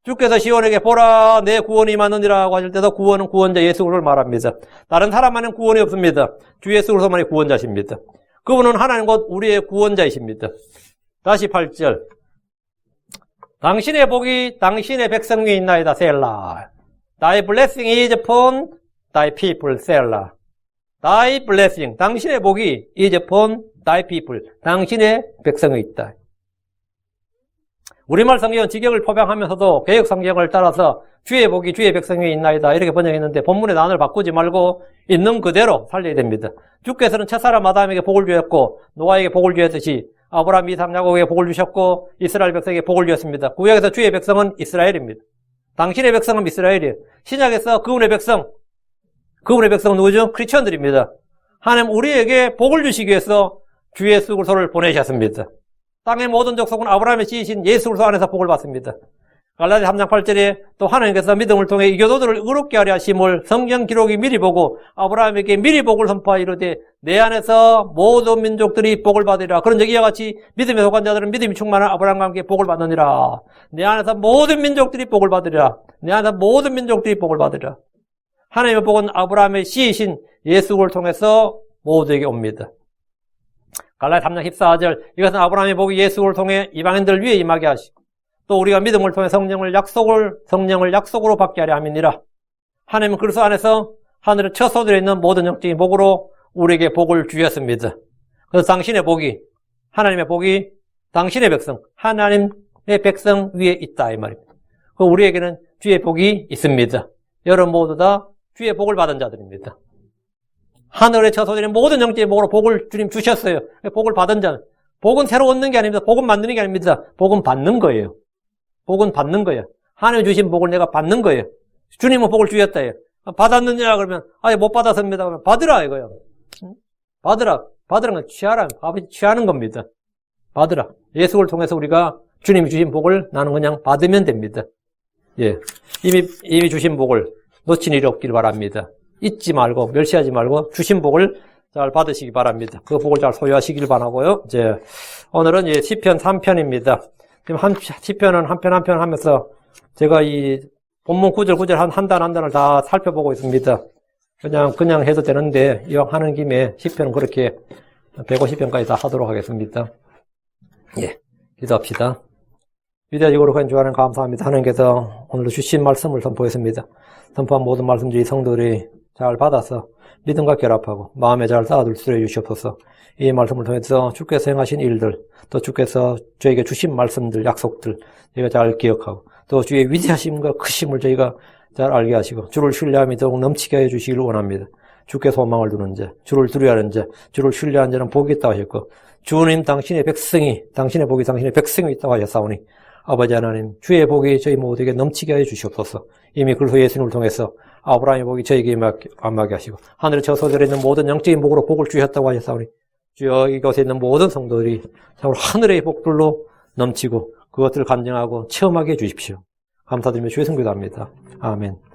주께서 시온에게 보라 내 구원이 임하느니라고 하실 때도 구원은 구원자 예수 그리스도를 말합니다. 다른 사람만은 구원이 없습니다. 주 예수 그리스도만이 구원자십니다. 그분은 하나님 곧 우리의 구원자이십니다. 다시 8절 당신의 복이 당신의 백성 위에 있나이다 셀라. Thy blessing is upon thy people 셀라. Thy blessing 당신의 복이 is upon thy people 당신의 백성에 있다. 우리말 성경은 직역을 포병하면서도 개역 성경을 따라서 주의 복이 주의 백성 위에 있나이다 이렇게 번역했는데 본문의 단어를 바꾸지 말고 있는 그대로 살려야 됩니다. 주께서는 첫사람 아담에게 복을 주셨고 노아에게 복을 주셨듯이 아브라함, 이삭, 야곱에게 복을 주셨고 이스라엘 백성에게 복을 주셨습니다. 구약에서 주의 백성은 이스라엘입니다. 당신의 백성은 이스라엘이에요. 신약에서 그분의 백성은 누구죠? 크리스천들입니다. 하나님 우리에게 복을 주시기 위해서 주 예수 그리스도를 보내셨습니다. 땅의 모든 족속은 아브라함의 씨이신 예수 그리스도 안에서 복을 받습니다. 갈라디아 3장 8절에 또 하나님께서 믿음을 통해 이교도들을 의롭게 하려 하심을 성경 기록이 미리 보고 아브라함에게 미리 복을 선포하여 이르되 내 안에서 모든 민족들이 복을 받으리라. 그런 적 이와 같이 믿음에 속한 자들은 믿음이 충만한 아브라함과 함께 복을 받느니라. 내 안에서 모든 민족들이 복을 받으리라. 내 안에서 모든 민족들이 복을 받으리라. 하나님의 복은 아브라함의 씨이신 예수를 통해서 모두에게 옵니다. 갈라디아 3장 14절 이것은 아브라함의 복이 예수를 통해 이방인들 위에 임하게 하시고 또 우리가 믿음을 통해 성령을 약속으로 받게 하려 함이니라. 하나님은 그리스도 안에서 하늘의 첫 소들에 있는 모든 영적인 복으로 우리에게 복을 주셨습니다. 그래서 당신의 복이 하나님의 복이 당신의 백성 하나님의 백성 위에 있다 이 말입니다. 우리에게는 주의 복이 있습니다. 여러분 모두 다 주의 복을 받은 자들입니다. 하늘의 처소들이 모든 영적인 복으로 복을 주님 주셨어요. 복을 받은 자는 복은 새로 얻는 게 아닙니다. 복은 만드는 게 아닙니다. 복은 받는 거예요. 복은 받는 거예요. 하나님 주신 복을 내가 받는 거예요. 주님은 복을 주셨다. 받았느냐 그러면 못 받았습니다. 그러면 받으라 이거예요. 받으라. 받으라는 건 취하는 겁니다. 받으라. 예수를 통해서 우리가 주님이 주신 복을 나는 그냥 받으면 됩니다. 예. 이미 주신 복을 놓친 일이 없길 바랍니다. 잊지 말고, 멸시하지 말고, 주신 복을 잘 받으시기 바랍니다. 그 복을 잘 소유하시길 바라고요. 이제, 오늘은 예, 시편 3편입니다. 지금 시편은 한 편 한 편 하면서 제가 이 본문 구절 한 단 한 단을 다 살펴보고 있습니다. 그냥 해도 되는데, 이왕 하는 김에 시편은 그렇게 150편까지 다 하도록 하겠습니다. 예. 기도합시다. 위대하시고 건조하는 감사합니다. 하나님께서 오늘도 주신 말씀을 선포했습니다. 선포한 모든 말씀들이 성도들이 잘 받아서 믿음과 결합하고 마음에 잘 쌓아둘 수 있게 주시옵소서. 이 말씀을 통해서 주께서 행하신 일들, 또 주께서 저에게 주신 말씀들, 약속들 저희가 잘 기억하고 또 주의 위대하심과 크심을 저희가 잘 알게 하시고 주를 신뢰함이 더욱 넘치게 해 주시기를 원합니다. 주께 소망을 두는 자, 주를 두려워하는 자, 주를 신뢰하는 자는 복이 있다고 하셨고 주님 당신의 백성이, 당신의 복이 당신의 백성이 있다고 하셨사오니 아버지 하나님, 주의 복이 저희 모두에게 넘치게 해 주시옵소서. 이미 그리스도 예수님을 통해서 아브라함의 복이 저에게 임하게 하시고 하늘에 저소들에 있는 모든 영적인 복으로 복을 주셨다고 하셨사오니 주여 이곳에 있는 모든 성도들이 참으로 하늘의 복들로 넘치고 그것들을 간증하고 체험하게 해 주십시오. 감사드리며 주의 성기도합니다. 아멘.